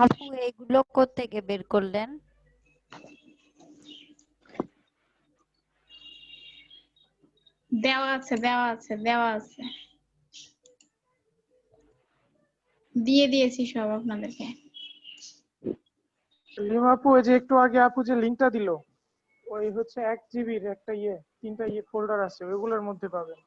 আপু এগুলো কোত্থেকে বের করলেন? দেওয়া আছে দিয়ে দিয়েছি সব আপনাদেরকে। লিমা আপু, ওই যে একটু আগে আপু যে লিংকটা দিল, ওই হচ্ছে 1 জিবির একটা 3টা ফোল্ডার আছে, ওইগুলোর মধ্যে পাবেন।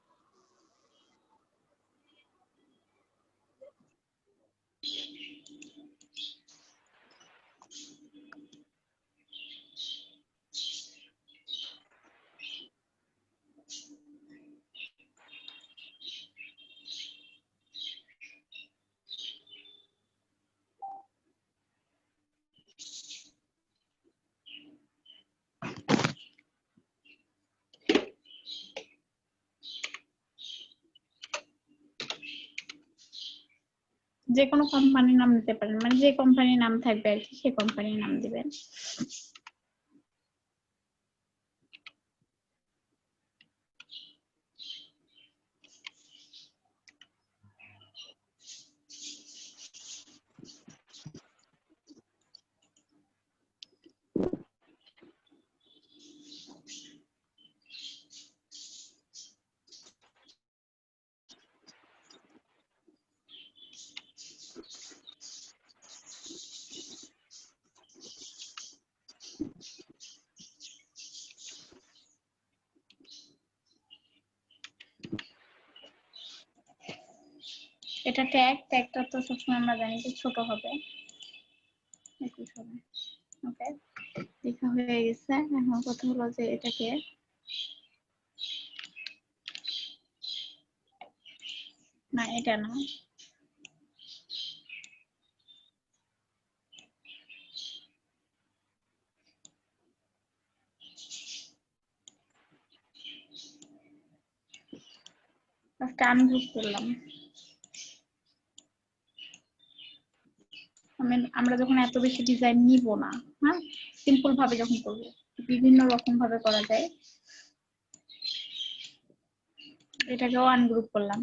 যে কোনো কোম্পানির নাম দিতে পারেন, মানে যে কোম্পানির নাম থাকবে আর কি, সেই কোম্পানির নাম দিবেন। এটা ট্যাগটা তো সবসময় আমরা জানি যে ছোট হবে, 21 হবে। ওকে, লেখা হয়ে গেছে। এখন কথা হলো যে এটাকে না, এটা না, একটা আনগ্রুপ করলাম। আমরা যখন এত বেশি ডিজাইন নিব না, হ্যাঁ, সিম্পল ভাবে যখন করব, বিভিন্ন রকম ভাবে করা যায়। এটাকেও আনগ্রুপ করলাম।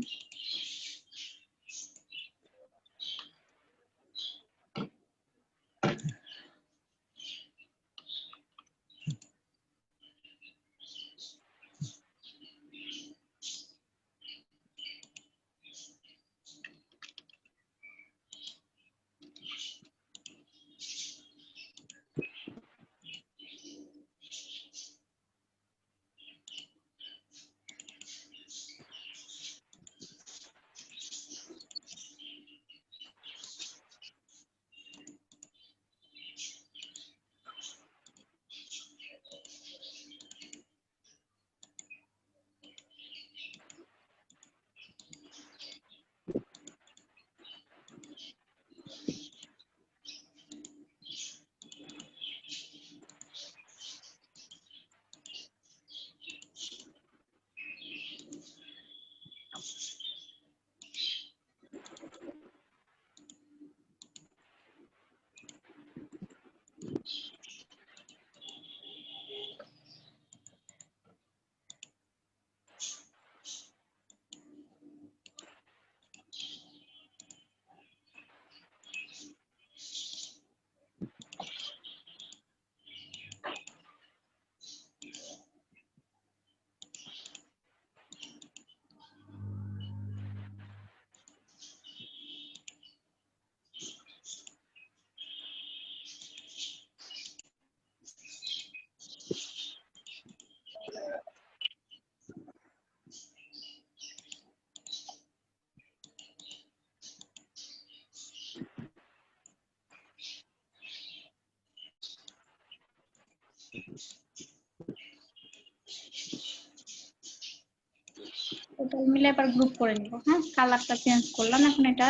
টোটাল মিলে এবার গ্রুপ করে নিব। হ্যাঁ, কালারটা চেঞ্জ করলাম। এখন এটা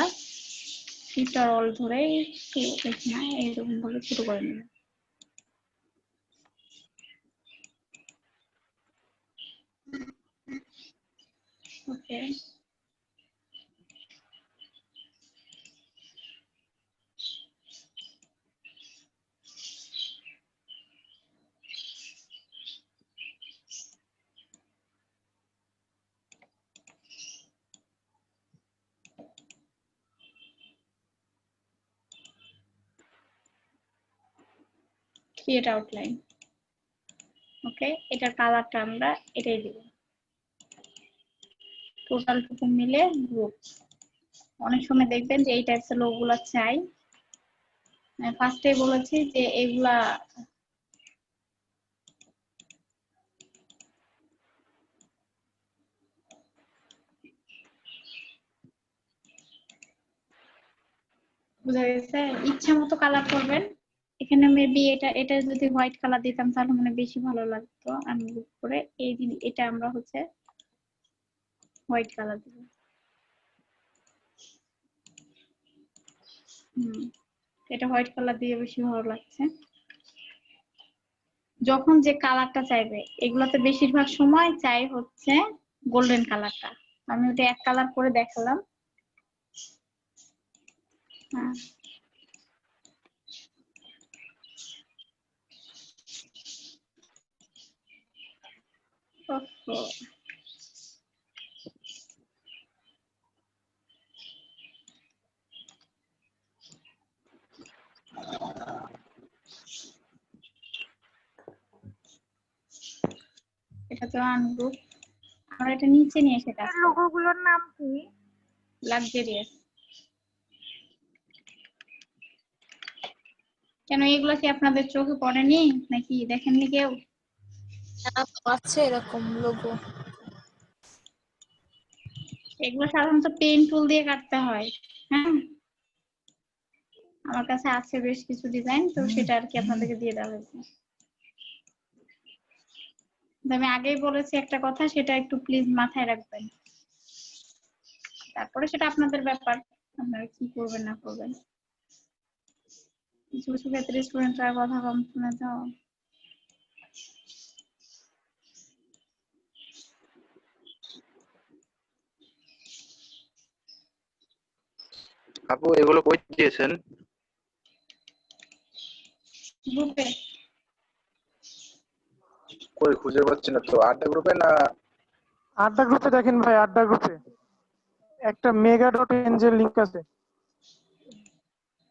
ফিল্টার অল ধরে একটু বেশি না, এইরকম ভাবে ছোট করে নিব। ওকে, ক্রিয়েট আউটলাইন। ওকে, এটার কালারটা আমরা এটাই দিব। টোটাল টুকু মিলে গ্রুপ। অনেক সময় দেখবেন যে এই টাইপসের লোকগুলা চাই। ফার্স্টে বলেছি যে এগুলা বুঝা গেছে, ইচ্ছা মতো কালার করবেন। এখানে মেবি এটা যদি হোয়াইট কালার দিতাম তাহলে মনে হয় বেশি ভালো লাগতো। আমি গ্রুপ করে এটা আমরা হচ্ছে হোয়াইট কালার দিব। এটা হোয়াইট কালার দিয়ে বেশি ভালো লাগছে। যখন যে কালারটা চাইবে, এগুলাতে বেশিরভাগ সময় চাই হচ্ছে গোল্ডেন কালারটা। আমি ওটা এক কালার করে দেখালাম। হ্যাঁ, এটা তো আনগ্রুপ। আমরা এটা নিচে নিয়ে এসে কাজ করব। লোগোগুলোর নাম কি? লাক্সারিয়াস। কেন এগুলো কি আপনাদের চোখে পড়েনি নাকি দেখেননি কেউ? আছে এরকম লোগো। এগুলো সাধারণত পেন টুল দিয়ে কাটতে হয়। হ্যাঁ, আমার কাছে আছে বেশ কিছু ডিজাইন, তো সেটা আর কি আপনাদেরকে দিয়ে দেওয়া হয়েছে। আমি আগেই বলেছি একটা কথা, সেটা একটু প্লিজ মাথায় রাখবেন। তারপরে সেটা আপনাদের ব্যাপার, আপনারা কি করবেন না করবেন। কিছু কিছু ক্ষেত্রে স্টুডেন্টরা কথা কম শুনে তো। আপু এগুলো কই দিয়েছেন? গ্রুপে। কই খুঁজে পাচ্ছি না তো। আড্ডা গ্রুপে না? আড্ডা গ্রুপে দেখেন ভাই, আড্ডা গ্রুপে একটা mega.ng লিংক আছে।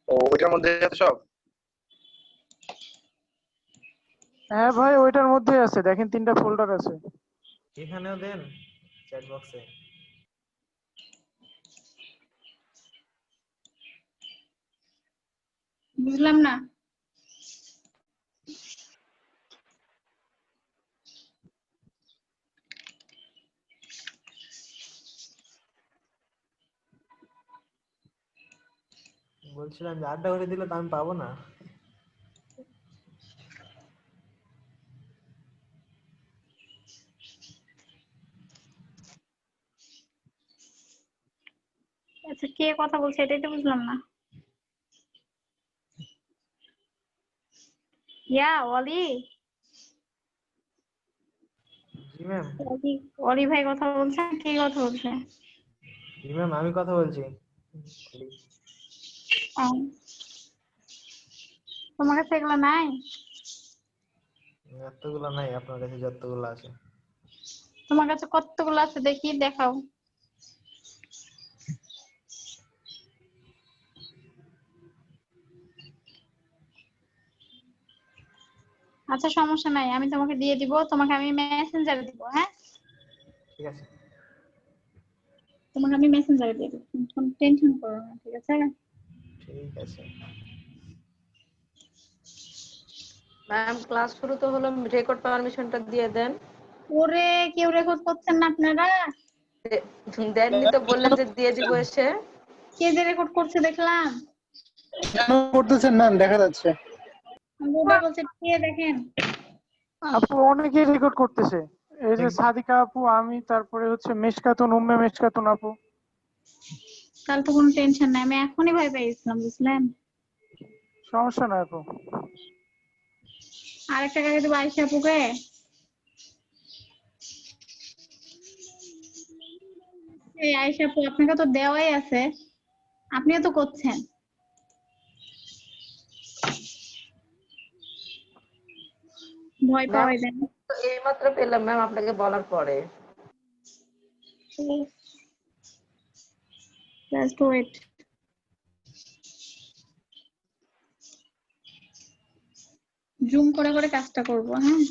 ও ওইটার মধ্যে আছে সব? হ্যাঁ ভাই, ওইটার মধ্যে আছে, দেখেন 3টা ফোল্ডার আছে। এখানেও দেন চ্যাট বক্সে। বুঝলাম না। বলছিলাম যে আড্ডা করে দিলে তো আমি পাবো না। আচ্ছা, কে কথা বলছে এটাই তো বুঝলাম না। ইয়া অলি। জি ম্যাম। অলি ভাই কথা বলছে, কে কথা বলছে? জি ম্যাম, আমি কথা বলছি। তোমার কাছে এগুলো নাই? এতগুলো নাই, আপনার কাছে যতগুলো আছে। তোমার কাছে কতগুলো আছে দেখি, দেখাও। আচ্ছা, সমস্যা নাই, আমি তোমাকে দিয়ে দিব। তোমাকে আমি মেসেঞ্জারে দিব। হ্যাঁ, ঠিক আছে। তোমাকে আমি মেসেঞ্জারে দিয়ে দিব, কোনো টেনশন করো না, ঠিক আছে? ঠিক আছে ম্যাম, ক্লাস শুরু তো হলো, রেকর্ড পারমিশনটা দিয়ে দেন। ওরে, কেউ রেকর্ড করছেন না আপনারা? দেননি তো, বললেন যে দিয়ে দিব এসে। কে যে রেকর্ড করছে দেখলাম। কেন করতেছেন ম্যাম? দেখা যাচ্ছে। আমি ওটাই বলছি, কে দেখেন। আপু অনেকেই রেকর্ড করতেছে। এই যে সাদিকা আপু, আমি, তারপরে হচ্ছে মেশকাতুন, উম্মে মেশকাতুন আপু। তাহলে তো কোনো টেনশন নাই, আমি এখনই ভয় পেয়ে গেছিলাম, বুঝলেন? সমস্যা নাই আপু। আরেকটা কাকে দেবো, আয়েশা আপুকে। এই আয়েশা আপু, আপনাকে তো দেওয়াই আছে, আপনিও তো করছেন। ভয় ম্যাম, পাওয়াই দেন। এইমাত্র পেলাম ম্যাম আপনাকে বলার পরে। Just wait. জুম করে করে কাজটা করব। হ্যাঁ,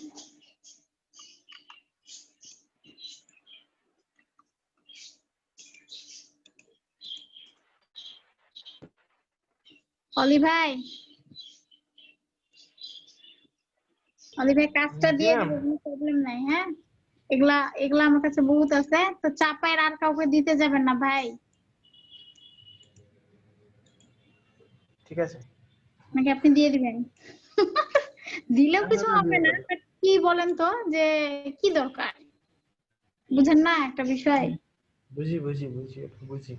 অলি ভাই, অলি ভাই কাজটা জি দিয়ে ম্যাম। দিবে, কোনো প্রবলেম নাই। হ্যাঁ, এগুলা এগুলা আমার কাছে বহুত আছে, তো চাপায়ের আর কাউকে দিতে যাবেন না ভাই, ঠিক আছে। নাকি আপনি দিয়ে দিবেন? দিলেও আমি কিছু হলে হবে দিয়ে না, দেবো। but কি বলেন তো, যে কি দরকার, বুঝেন না একটা বিষয়? বুঝি বুঝি বুঝি একটু বুঝি।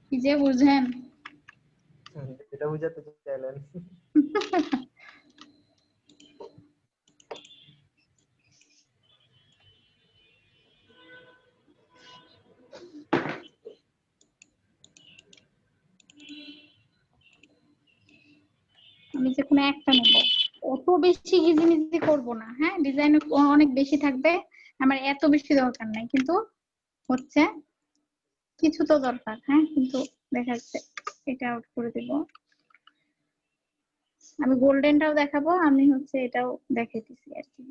কি যে বুঝেন? এটা বুঝাতে চাইলেন। আমি যে কোনো একটা নেব, অত বেশি ঘিজিমিজি করবো না। হ্যাঁ, ডিজাইন অনেক বেশি থাকবে, আমার এত বেশি দরকার নাই, কিন্তু হচ্ছে কিছু তো দরকার। হ্যাঁ, কিন্তু দেখা যাচ্ছে এটা আউট করে দিব। আমি গোল্ডেনটাও দেখাবো, আমি হচ্ছে এটাও দেখাইতেছি আর কি।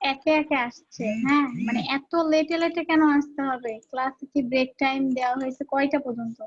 একে একে আসছে। হ্যাঁ, মানে এত লেটে লেটে কেন আসতে হবে? ক্লাসে কি ব্রেক টাইম দেওয়া হয়েছে কয়টা পর্যন্ত?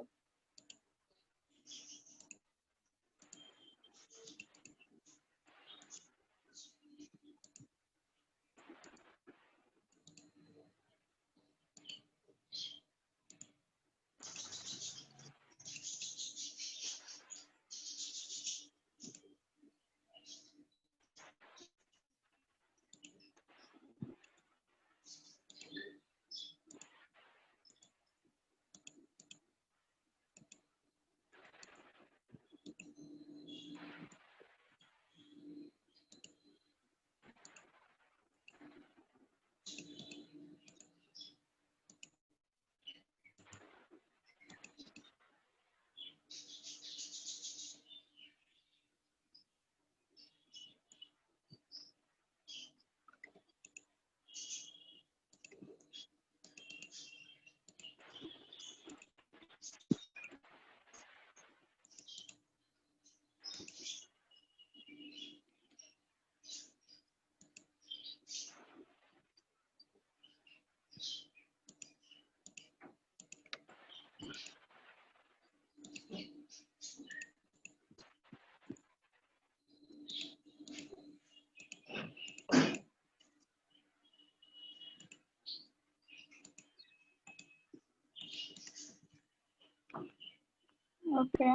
ওকে,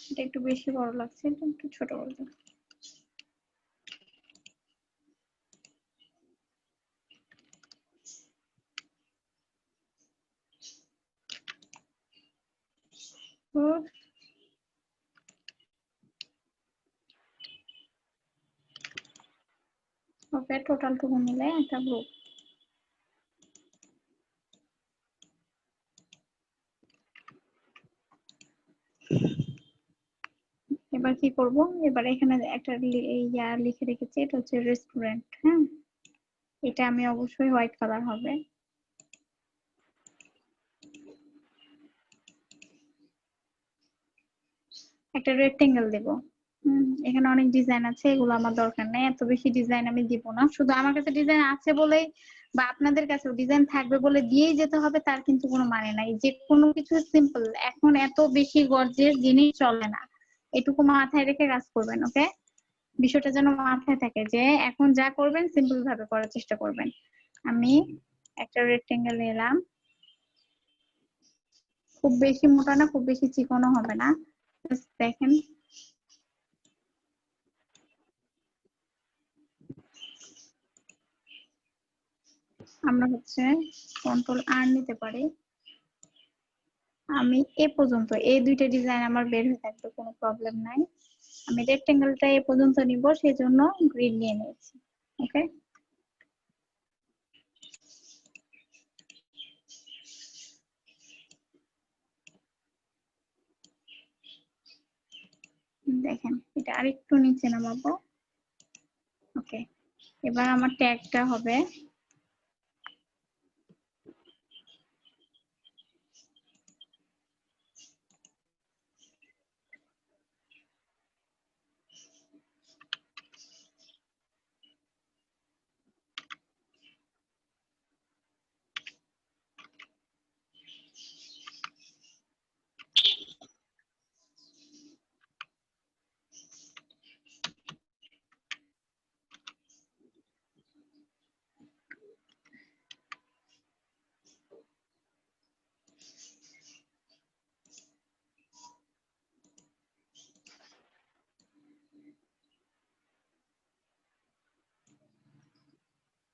এটা একটু বেশি বড় লাগছে, এটা একটু ছোট করবো। ওকে, টোটাল টুকু মিলে একটা গ্রুপ। এবার কি কি করব, এবার এখানে একটা ইয়া লিখে রেখেছি, এটা হচ্ছে রেস্টুরেন্ট। হ্যাঁ, এটা আমি অবশ্যই হোয়াইট কালার হবে। একটা রেক্টেঙ্গেল দেব। এখানে অনেক ডিজাইন আছে, এগুলো আমার দরকার নেই, এত বেশি ডিজাইন আমি দিব না। শুধু আমার কাছে ডিজাইন আছে বলেই বা আপনাদের কাছেও ডিজাইন থাকবে বলে দিয়েই যেতে হবে তার কিন্তু কোনো মানে নাই। যে কোনো কিছু সিম্পল, এখন এত বেশি গর্জিয়াস জিনিস চলে না, এটুকু মাথায় রেখে কাজ করবেন। ওকে, বিষয়টা যেন মাথায় থাকে যে এখন যা করবেন সিম্পল ভাবে করার চেষ্টা করবেন। আমি একটা রেক্টেঙ্গেল নিলাম, খুব বেশি মোটা না খুব বেশি চিকনও হবে না। দেখেন আমরা হচ্ছে কন্ট্রোল আর নিতে পারি। আমি এ পর্যন্ত এই দুইটা ডিজাইন আমার বের হয়ে থাকবে, কোনো প্রবলেম নাই। আমি রেক্টেঙ্গেলটা এ পর্যন্ত নিব, সেই জন্য গ্রিড নিয়ে নিয়েছি। ওকে, দেখেন এটা আরেকটু নিচে নামাবো। ওকে, এবার আমার ট্যাগটা হবে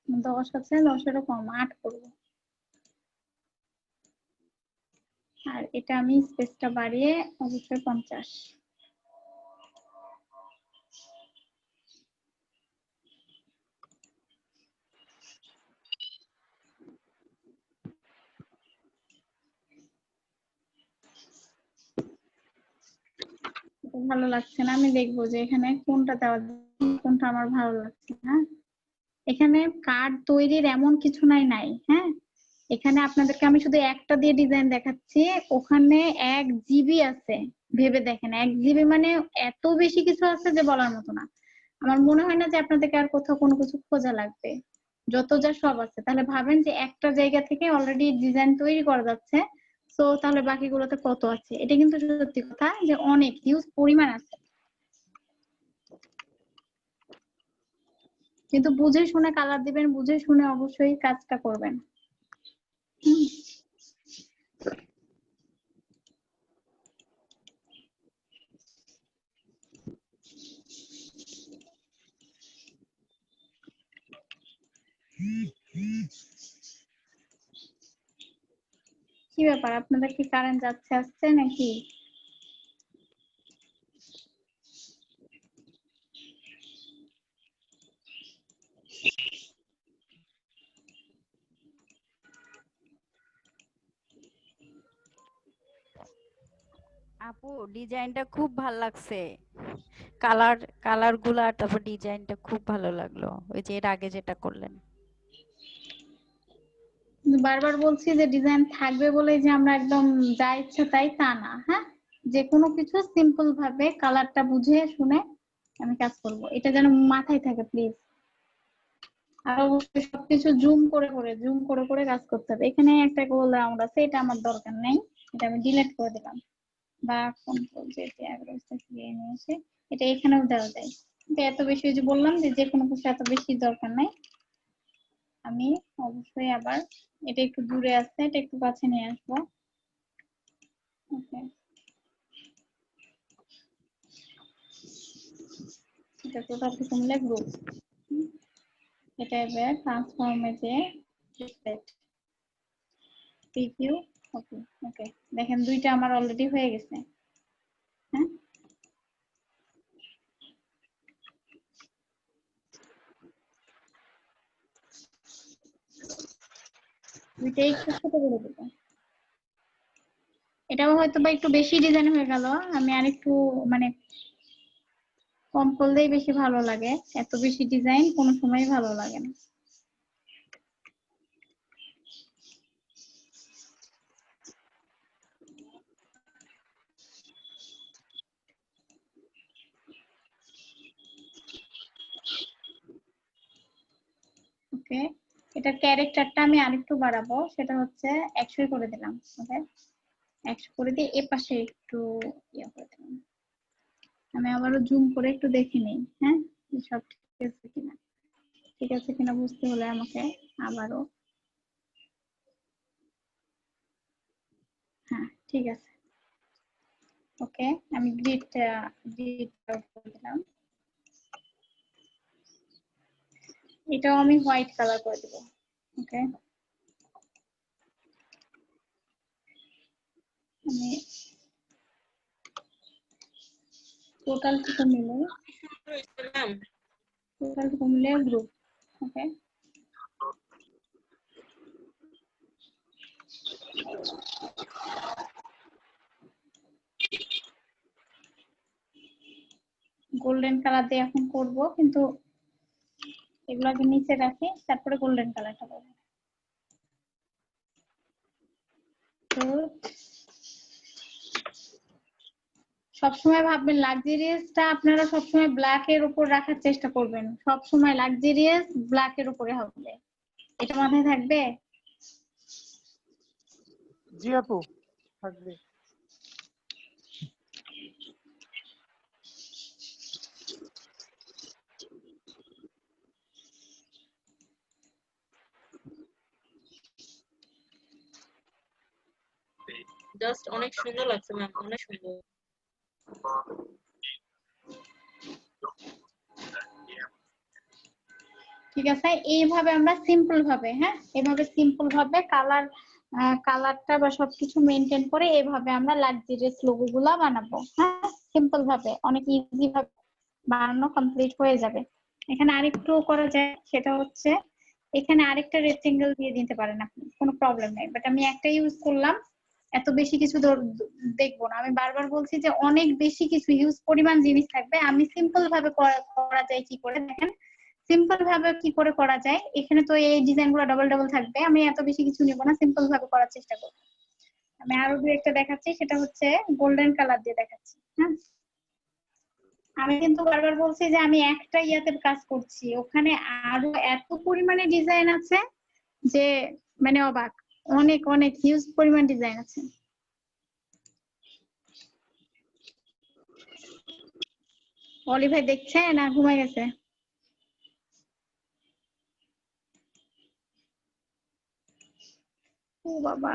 দশ আছে, 10-এরও কম 8 করবো। আর এটা আমি স্পেসটা বাড়িয়ে অবশ্যই 50। ভালো লাগছে না, আমি দেখবো যে এখানে কোনটা দেওয়া যায়, কোনটা আমার ভালো লাগছে না। এখানে কার্ড তৈরির এমন কিছু নাই। হ্যাঁ, এখানে আপনাদেরকে আমি শুধু একটা দিয়ে ডিজাইন দেখাচ্ছি, ওখানে 1 জিবি আছে। ভেবে দেখেন, 1 জিবি মানে এত বেশি কিছু আছে যে বলার মতো না। আমার মনে হয় না যে আপনাদেরকে আর কোথাও কোনো কিছু খোঁজা লাগবে, যত যা সব আছে। তাহলে ভাবেন যে একটা জায়গা থেকে অলরেডি ডিজাইন তৈরি করা যাচ্ছে, তো তাহলে বাকিগুলোতে কত আছে। এটা কিন্তু সত্যি কথা যে অনেক হিউজ পরিমাণ আছে, কিন্তু বুঝে শুনে কালার দিবেন, বুঝে শুনে অবশ্যই কাজটা করবেন। কি ব্যাপার, আপনাদের কি কারেন্ট যাচ্ছে আসছে নাকি? আপু ডিজাইনটা খুব ভাল লাগছে, কালার কালার গুলা, তারপর ডিজাইনটা খুব ভালো লাগলো, ওই যে এর আগে যেটা করলেন। বারবার বলছি যে ডিজাইন থাকবে বলে যে আমরা একদম যা ইচ্ছা তাই তা না। হ্যাঁ, যে কোনো কিছু সিম্পল ভাবে কালারটা বুঝে শুনে আমি কাজ করব, এটা যেন মাথায় থাকে প্লিজ। আর অবশ্যই সবকিছু জুম করে কাজ করতে হবে। এখানে একটা গোল রাউন্ড আছে, এটা আমার দরকার নেই, এটা আমি ডিলিট করে দিলাম, বা কন্ট্রোল জেড দিয়ে নিয়ে এসে এটা এখানেও দেওয়া যায়। কিন্তু এত বেশি, যে বললাম যে কোনো কিছু এত বেশি দরকার নাই। আমি অবশ্যই আবার এটা একটু দূরে আছে, এটা একটু কাছে নিয়ে আসবো। ওকে, এটা টোটাল কিছু মিলে গ্রুপ। এটা এবার ট্রান্সফর্মে যে সেট প্রিভিউ। ওকে ওকে, দেখেন দুইটা আমার অলরেডি হয়ে গেছে। হ্যাঁ, দুইটাই একটু ছোট করে দেবো। এটাও হয়তো বা একটু বেশি ডিজাইন হয়ে গেল, আমি আরেকটু মানে কম করলেই বেশি ভালো লাগে, এত বেশি ডিজাইন কোনো সময় ভালো লাগে না। ওকে, এটা ক্যারেক্টারটা আমি আরেকটু বাড়াবো, সেটা হচ্ছে 100 করে দিলাম। ওকে, 100 করে দিয়ে এ পাশে একটু ইয়ে করে দিলাম। আমি আবারও জুম করে একটু দেখে নিই, হ্যাঁ, যে সব ঠিক আছে কিনা। ঠিক আছে কিনা বুঝতে হলে আমাকে আবারও, হ্যাঁ ঠিক আছে। ওকে, আমি গ্রিডটা করে দিলাম। এটাও আমি হোয়াইট কালার করে দেবো। ওকে, আমি টোটালটুকু মিলে গ্রুপ। ওকে, গোল্ডেন কালার দিয়ে এখন করব, কিন্তু এগুলোকে নিচে রাখি, তারপরে গোল্ডেন কালারটা করব। তো সবসময় ভাববেন লাক্সারিয়াসটা আপনারা সবসময় ব্ল্যাক এর উপর রাখার চেষ্টা করবেন, সবসময় লাক্সারিয়াস ব্ল্যাক এর উপরে হবে, এটা মাথায় থাকবে। জি আপু, থাকবে। জাস্ট অনেক সুন্দর লাগছে ম্যাম, অনেক সুন্দর। ঠিক আছে, এইভাবে আমরা সিম্পল ভাবে, হ্যাঁ এভাবে সিম্পল ভাবে কালারটা বা সবকিছু মেনটেন করে এইভাবে আমরা লাক্সারিয়াস লোগো গুলা বানাবো। হ্যাঁ, সিম্পল ভাবে অনেক ইজি ভাবে বানানো কমপ্লিট হয়ে যাবে। এখানে আরেকটু করা যায়, সেটা হচ্ছে এখানে আরেকটা রেক্টেঙ্গেল দিয়ে দিতে পারেন আপনি, কোনো প্রবলেম নেই, বাট আমি একটা ইউজ করলাম, এত বেশি কিছু দেখবো না। আমি বারবার বলছি যে অনেক বেশি কিছু ইউজ পরিমাণ জিনিস থাকবে, আমি সিম্পল ভাবে করা যায় কি করে দেখেন, সিম্পল ভাবে কি করে করা যায়। এখানে তো এই ডিজাইন গুলো ডাবল ডাবল থাকবে, আমি এত বেশি কিছু নিব না, সিম্পল ভাবে করার চেষ্টা করব। আমি আরো দু একটা দেখাচ্ছি, সেটা হচ্ছে গোল্ডেন কালার দিয়ে দেখাচ্ছি। হ্যাঁ, আমি কিন্তু বারবার বলছি যে আমি একটা ইয়াতে কাজ করছি, ওখানে আরো এত পরিমাণে ডিজাইন আছে যে মানে অবাক, অনেক অনেক হিউজ পরিমাণ ডিজাইন আছে। অলি ভাই দেখছে না ঘুমাই গেছে? ও বাবা,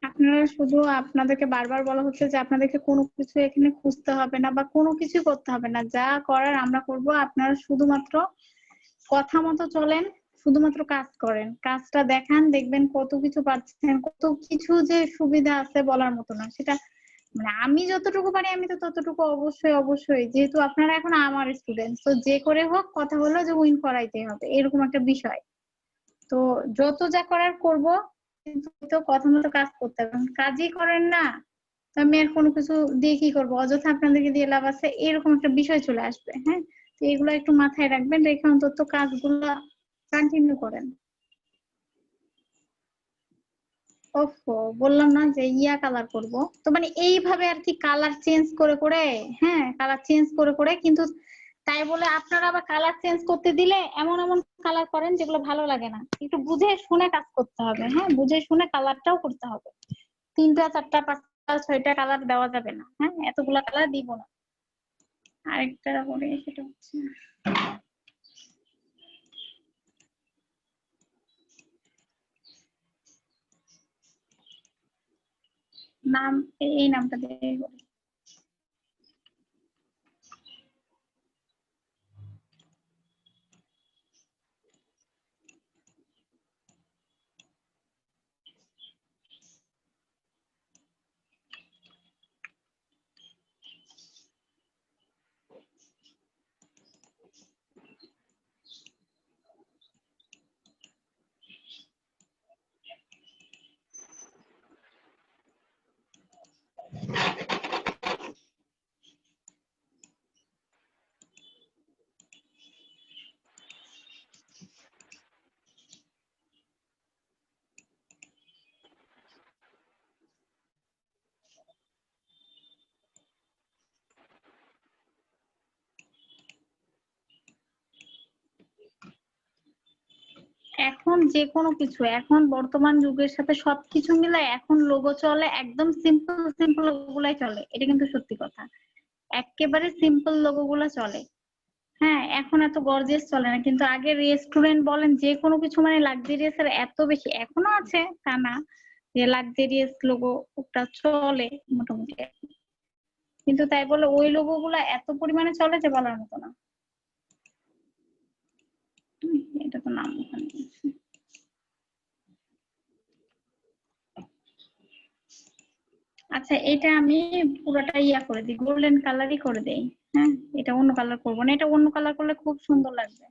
আপনারা শুধু, আপনাদেরকে বারবার বলা হচ্ছে যে আপনাদেরকে কোনো কিছু এখানে খুঁজতে হবে না বা কোনো কিছু করতে হবে না, যা করার আমরা করব, আপনারা শুধুমাত্র কথা মতো চলেন, শুধুমাত্র কাজ করেন, কাজটা দেখান, দেখবেন কত কিছু পাচ্ছেন, কত কিছু যে সুবিধা আছে বলার মতো না। সেটা মানে আমি যতটুকু পারি আমি তো ততটুকু অবশ্যই অবশ্যই, যেহেতু আপনারা এখন আমার স্টুডেন্ট, তো যে করে হোক কথা হলো যে উইন করাইতে হবে, এরকম একটা বিষয়। তো যত যা করার করব, কিন্তু তো কথা মতো কাজ করতে হবে, কাজই করেন না তো আমি আর কোনো কিছু দিয়ে কি করবো, অযথা আপনাদেরকে দিয়ে লাভ আছে, এরকম একটা বিষয় চলে আসবে। হ্যাঁ, তো এগুলো একটু মাথায় রাখবেন, রেখে অন্তত কাজগুলো কন্টিনিউ করেন। ওফো, বললাম না যে ইয়া কালার করব, তো মানে এইভাবে আর কি কালার চেঞ্জ করে করে, হ্যাঁ কালার চেঞ্জ করে করে, কিন্তু তাই বলে আপনারা আবার কালার চেঞ্জ করতে দিলে এমন এমন কালার করেন যেগুলো ভালো লাগে না। একটু বুঝে শুনে কাজ করতে হবে, হ্যাঁ বুঝে শুনে কালারটাও করতে হবে। 3টা 4টা 5টা 6টা কালার দেওয়া যাবে না, হ্যাঁ এতগুলা কালার দিব না। আরেকটা করে সেটা হচ্ছে নাম, এই নামটা দিয়ে করি। এখন যে কোনো কিছু, এখন বর্তমান যুগের সাথে সবকিছু মিলাই এখন লোগো চলে, একদম সিম্পল সিম্পল লোগোগুলাই চলে, এটা কিন্তু সত্যি কথা। একেবারে সিম্পল লোগো গুলা চলে। হ্যাঁ, এখন এত গর্জিয়াস চলে না, কিন্তু আগে রেস্টুরেন্ট বলেন যে কোনো কিছু মানে লাক্সারিয়াস এর এত বেশি, এখনো আছে তা না যে লাক্সারিয়াস লোগো ওটা চলে মোটামুটি, কিন্তু তাই বলে ওই লোগো গুলা এত পরিমাণে চলে যে বলার মতো না। এটা তো নাম ওখানে আছে। আচ্ছা, এটা আমি পুরোটা ইয়া করে দিই, গোল্ডেন কালারই করে দেই। হ্যাঁ, এটা অন্য কালার করবো না, এটা অন্য কালার করলে খুব সুন্দর লাগবে।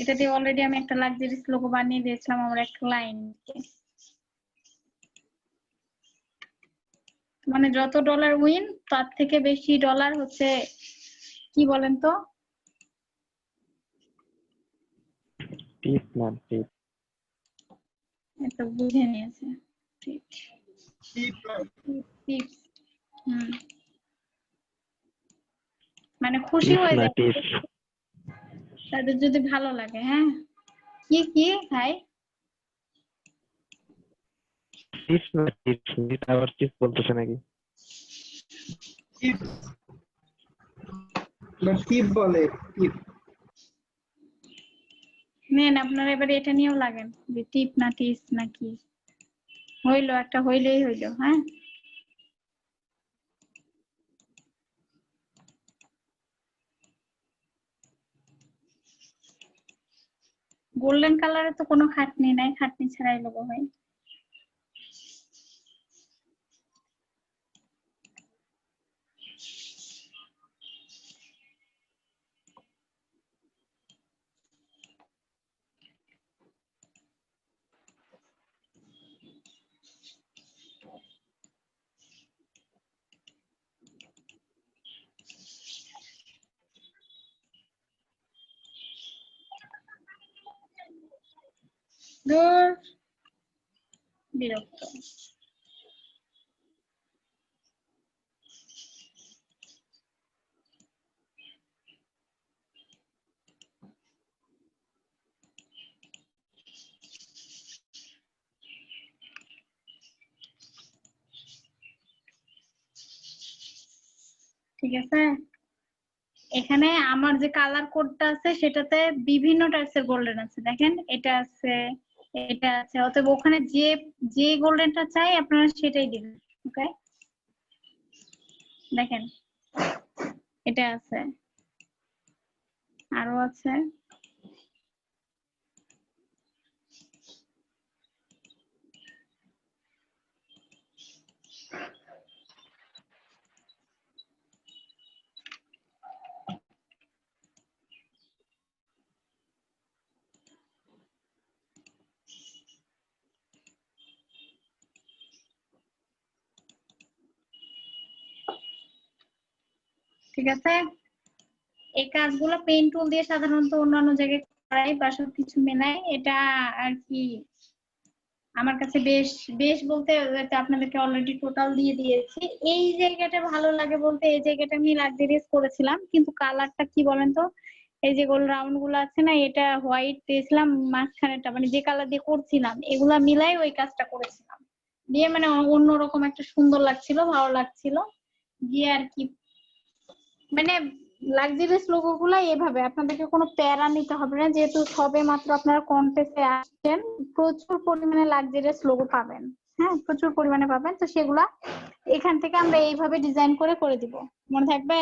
এটা দিয়ে অলরেডি আমি একটা লাক্সারিয়াস লোগো বানিয়ে দিয়েছিলাম আমার এক ক্লায়েন্টকে। মানে যত ডলার উইন তার থেকে বেশি ডলার হচ্ছে, কি বলেন তো, টিপ না টিপ। এটা বুঝে নিয়েছে। টিপস, মানে খুশি টিপ হয়ে না যায় টিপ। তাদের যদি ভালো লাগে। হ্যাঁ, কি কি ভাই, টিপ না টিপ, এটা আবার টিপ বলতেছে নাকি? টিপ বলে টিপ। নেন আপনারা এবারে এটা নিয়েও লাগেন যে টিপ না টিপস নাকি, হইলো একটা, হইলেই হইলো। হ্যাঁ, গোল্ডেন কালারে তো কোনো খাটনি নাই, খাটনি ছাড়াই লোগো হয়। ধুর, বিরক্ত। ঠিক আছে, এখানে আমার যে কালার কোডটা আছে সেটাতে বিভিন্ন টাইপসের গোল্ডেন আছে, দেখেন এটা আছে, এটা আছে, অতএব ওখানে যে যে গোল্ডেনটা চাই আপনারা সেটাই দিবেন। ওকে, দেখেন এটা আছে, আরো আছে। ঠিক আছে, এই কাজগুলো পেন টুল দিয়ে সাধারণত অন্যান্য জায়গায় করাই বা সবকিছু মেলাই, এটা আর কি আমার কাছে বেশ বেশ বলতে এটা আপনাদেরকে অলরেডি টোটাল দিয়ে দিয়েছি। এই জায়গাটা ভালো লাগে বলতে এই জায়গাটা আমি লাক্সারিয়াস করেছিলাম, কিন্তু কালারটা কি বলেন তো, এই যে গোল রাউন্ড গুলো আছে না, এটা হোয়াইট দিয়েছিলাম মাঝখানেটা, মানে যে কালার দিয়ে করছিলাম এগুলা মিলাই ওই কাজটা করেছিলাম, দিয়ে মানে অন্যরকম একটা সুন্দর লাগছিল, ভালো লাগছিল দিয়ে আর কি। মানে লাক্সারিয়াস লোগো গুলা এভাবে আপনাদেরকে কোনো প্যারা নিতে হবে না, যেহেতু সবে মাত্র আপনারা কন্টেস্টে আসছেন, প্রচুর পরিমাণে লাক্সারিয়াস লোগো পাবেন। হ্যাঁ, প্রচুর পরিমাণে পাবেন, তো সেগুলা এখান থেকে আমরা এইভাবে ডিজাইন করে করে দিব, মনে থাকবে?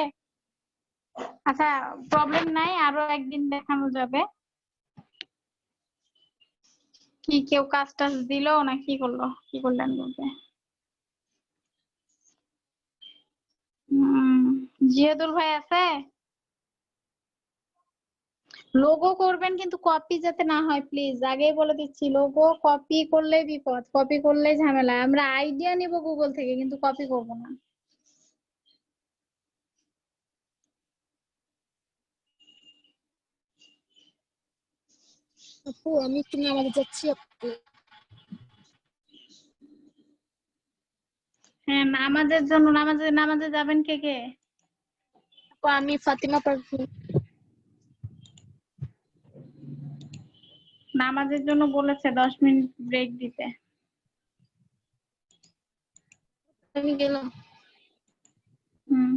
আচ্ছা, প্রবলেম নাই, আরো একদিন দেখানো যাবে। কি কেউ কাজ টাজ দিল না কি করলো, কি করলেন বলতে? জিয়াদুল ভাই আছে? লোগো করবেন কিন্তু কপি যাতে না হয় প্লিজ, আগেই বলে দিচ্ছি, লোগো কপি করলে বিপদ, কপি করলে ঝামেলা। আমরা আইডিয়া নিব গুগল থেকে, কিন্তু কপি করব না। আপু আমি একটু নামাজে যাচ্ছি আপু। হ্যাঁ, নামাজের জন্য নামাজে নামাজে যাবেন কে কে? আপু আমি ফাতিমা পারভিন। নামাজের জন্য বলেছে 10 মিনিট ব্রেক দিতে। আমি গেলাম। হুম।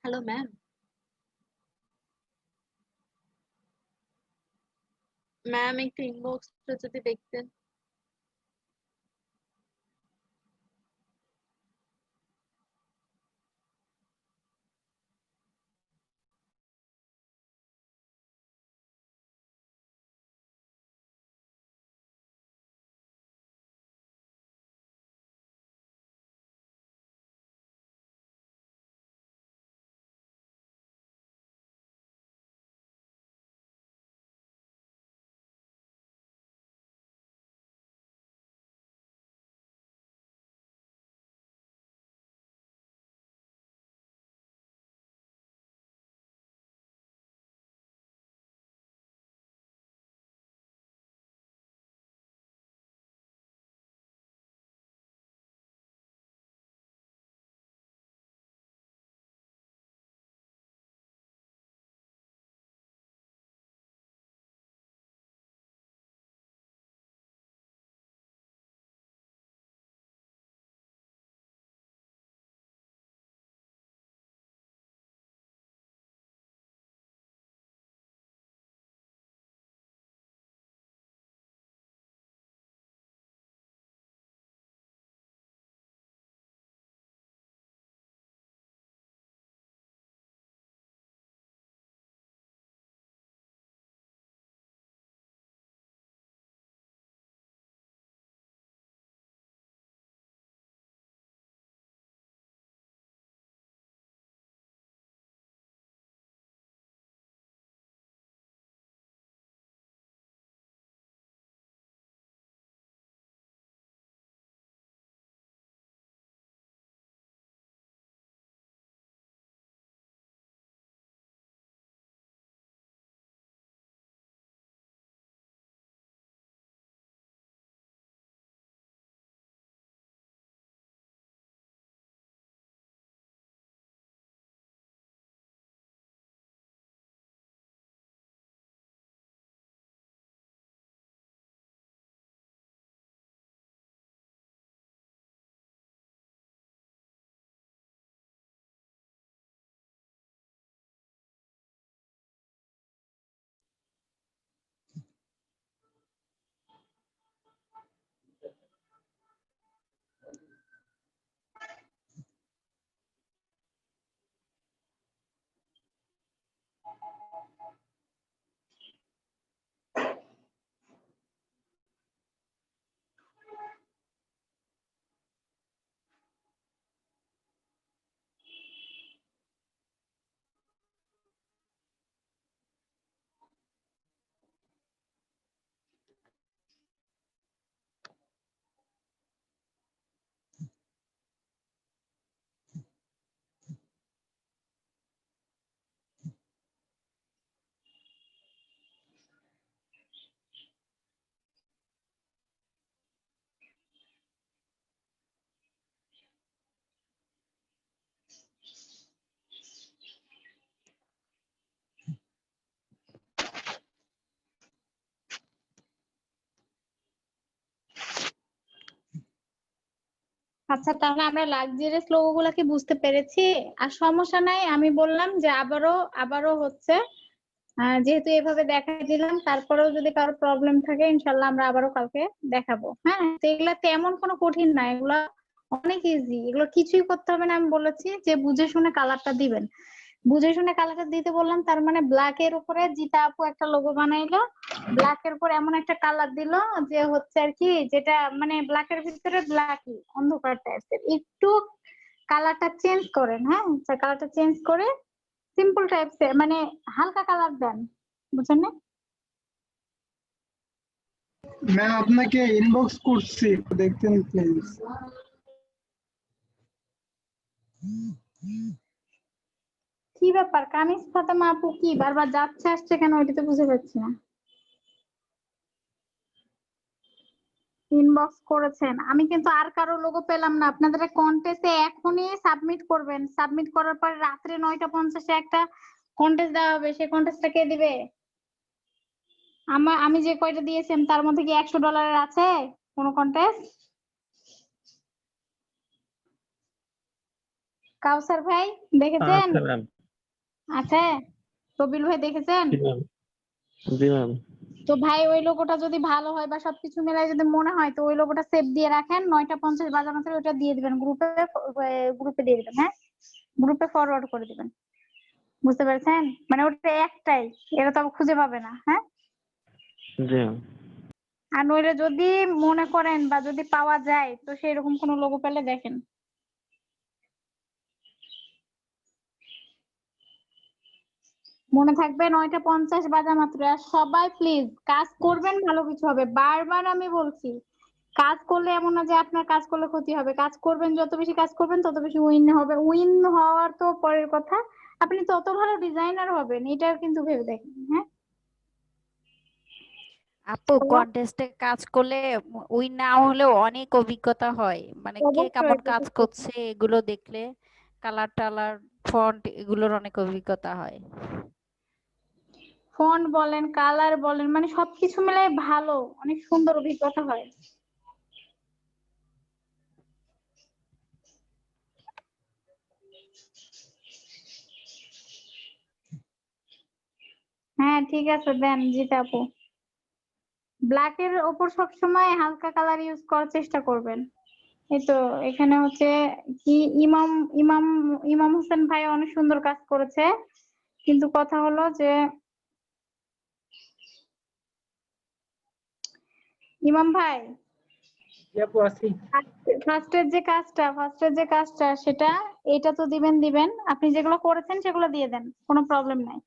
হ্যালো ম্যাম, ম্যাম একটু ইনবক্সটা যদি দেখতেন। আচ্ছা, তাহলে আমরা লাক্সারিয়াস লোগো গুলা কি বুঝতে পেরেছি? আর সমস্যা নাই, আমি বললাম যে আবারও আবারও হচ্ছে যেহেতু এভাবে দেখাই দিলাম, তারপরেও যদি কারো প্রবলেম থাকে ইনশাল্লাহ আমরা আবারও কালকে দেখাবো। হ্যাঁ, তো এগুলা তেমন কোনো কঠিন না, এগুলা অনেক ইজি, এগুলো কিছুই করতে হবে না। আমি বলেছি যে বুঝে শুনে কালারটা দিবেন। বুঝে শুনে কালারটা দিতে বললাম, তার মানে ব্ল্যাক এর উপরে জিতা আপু একটা লোগো বানাইলো, ব্ল্যাক এর উপর এমন একটা কালার দিল যে হচ্ছে আর কি, যেটা মানে ব্ল্যাক এর ভিতরে ব্ল্যাকই অন্ধকার টাইপের, একটু কালারটা চেঞ্জ করেন। হ্যাঁ, কালারটা চেঞ্জ করে সিম্পল টাইপস মানে হালকা কালার দেন, বুঝছেন না? ম্যাম আপনাকে ইনবক্স করছি, দেখতেন প্লিজ। কি ব্যাপার, কামিজ ফাতেমা আপু কি বারবার যাচ্ছে আসছে কেন, ওইটা তো বুঝে পাচ্ছি না। ইনবক্স করেছেন, আমি কিন্তু আর কারো লোগো পেলাম না। আপনাদের কন্টেস্টে এখনই সাবমিট করবেন, সাবমিট করার পর রাত্রে 9:50-এ একটা কন্টেস্ট দেওয়া হবে। সেই কন্টেস্টটা কে দিবে? আমি যে কয়টা দিয়েছিলাম তার মধ্যে কি $100 আছে কোনো কন্টেস্ট? কাউসার ভাই দেখেছেন? আচ্ছা ম্যাম। আছে? রবিউল ভাই দেখেছেন? জি ম্যাম। জি ম্যাম। তো ভাই ওই লোগোটা যদি ভালো হয় বা সবকিছু মিলাই যদি মনে হয় তো ওই লোগোটা সেভ দিয়ে রাখেন, 9:50 বাজার মাত্র ওটা দিয়ে দিবেন গ্রুপে দিয়ে দিবেন। হ্যাঁ, গ্রুপে ফরওয়ার্ড করে দিবেন। বুঝতে পেরেছেন? মানে ওটা একটাই, এটা তো খুঁজে পাবে না। হ্যাঁ, জি ম্যাম। আর নইলে যদি মনে করেন বা যদি পাওয়া যায় তো সেরকম কোনো লোগো পেলে দেখেন। মনে থাকবে 9:50 বাজা মাত্র। আর সবাই প্লিজ কাজ করবেন, ভালো কিছু হবে। বারবার আমি বলছি, কাজ করলে এমন না যে আপনার কাজ করলে ক্ষতি হবে। কাজ করবেন, যত বেশি কাজ করবেন তত বেশি উইন হবে। উইন হওয়ার তো পরের কথা, আপনি তত ভালো ডিজাইনার হবেন, এটা কিন্তু ভেবে দেখেন। হ্যাঁ, আপু তো কন্টেস্টে কাজ করলে ওই না হলেও অনেক অভিজ্ঞতা হয়, মানে কে অবশ্যই কেমন কাজ করছে এগুলো দেখলে কালার টালার ফন্ট এগুলোর অনেক অভিজ্ঞতা হয়। ফন্ট বলেন, কালার বলেন, মানে সবকিছু মিলে ভালো, অনেক সুন্দর অভিজ্ঞতা হয়। হ্যাঁ ঠিক আছে, দেন জিতে আপু। ব্ল্যাকের ওপর সবসময় হালকা কালার ইউজ করার চেষ্টা করবেন। এই তো এখানে হচ্ছে কি ইমাম ইমাম ইমাম হোসেন ভাই অনেক সুন্দর কাজ করেছে, কিন্তু কথা হলো যে ইমাম ভাই জি আপু আছি। ফার্স্টের যে কাজটা সেটা এটা তো দিবেন। আপনি যেগুলো করেছেন সেগুলো দিয়ে দেন, কোনো প্রবলেম নাই।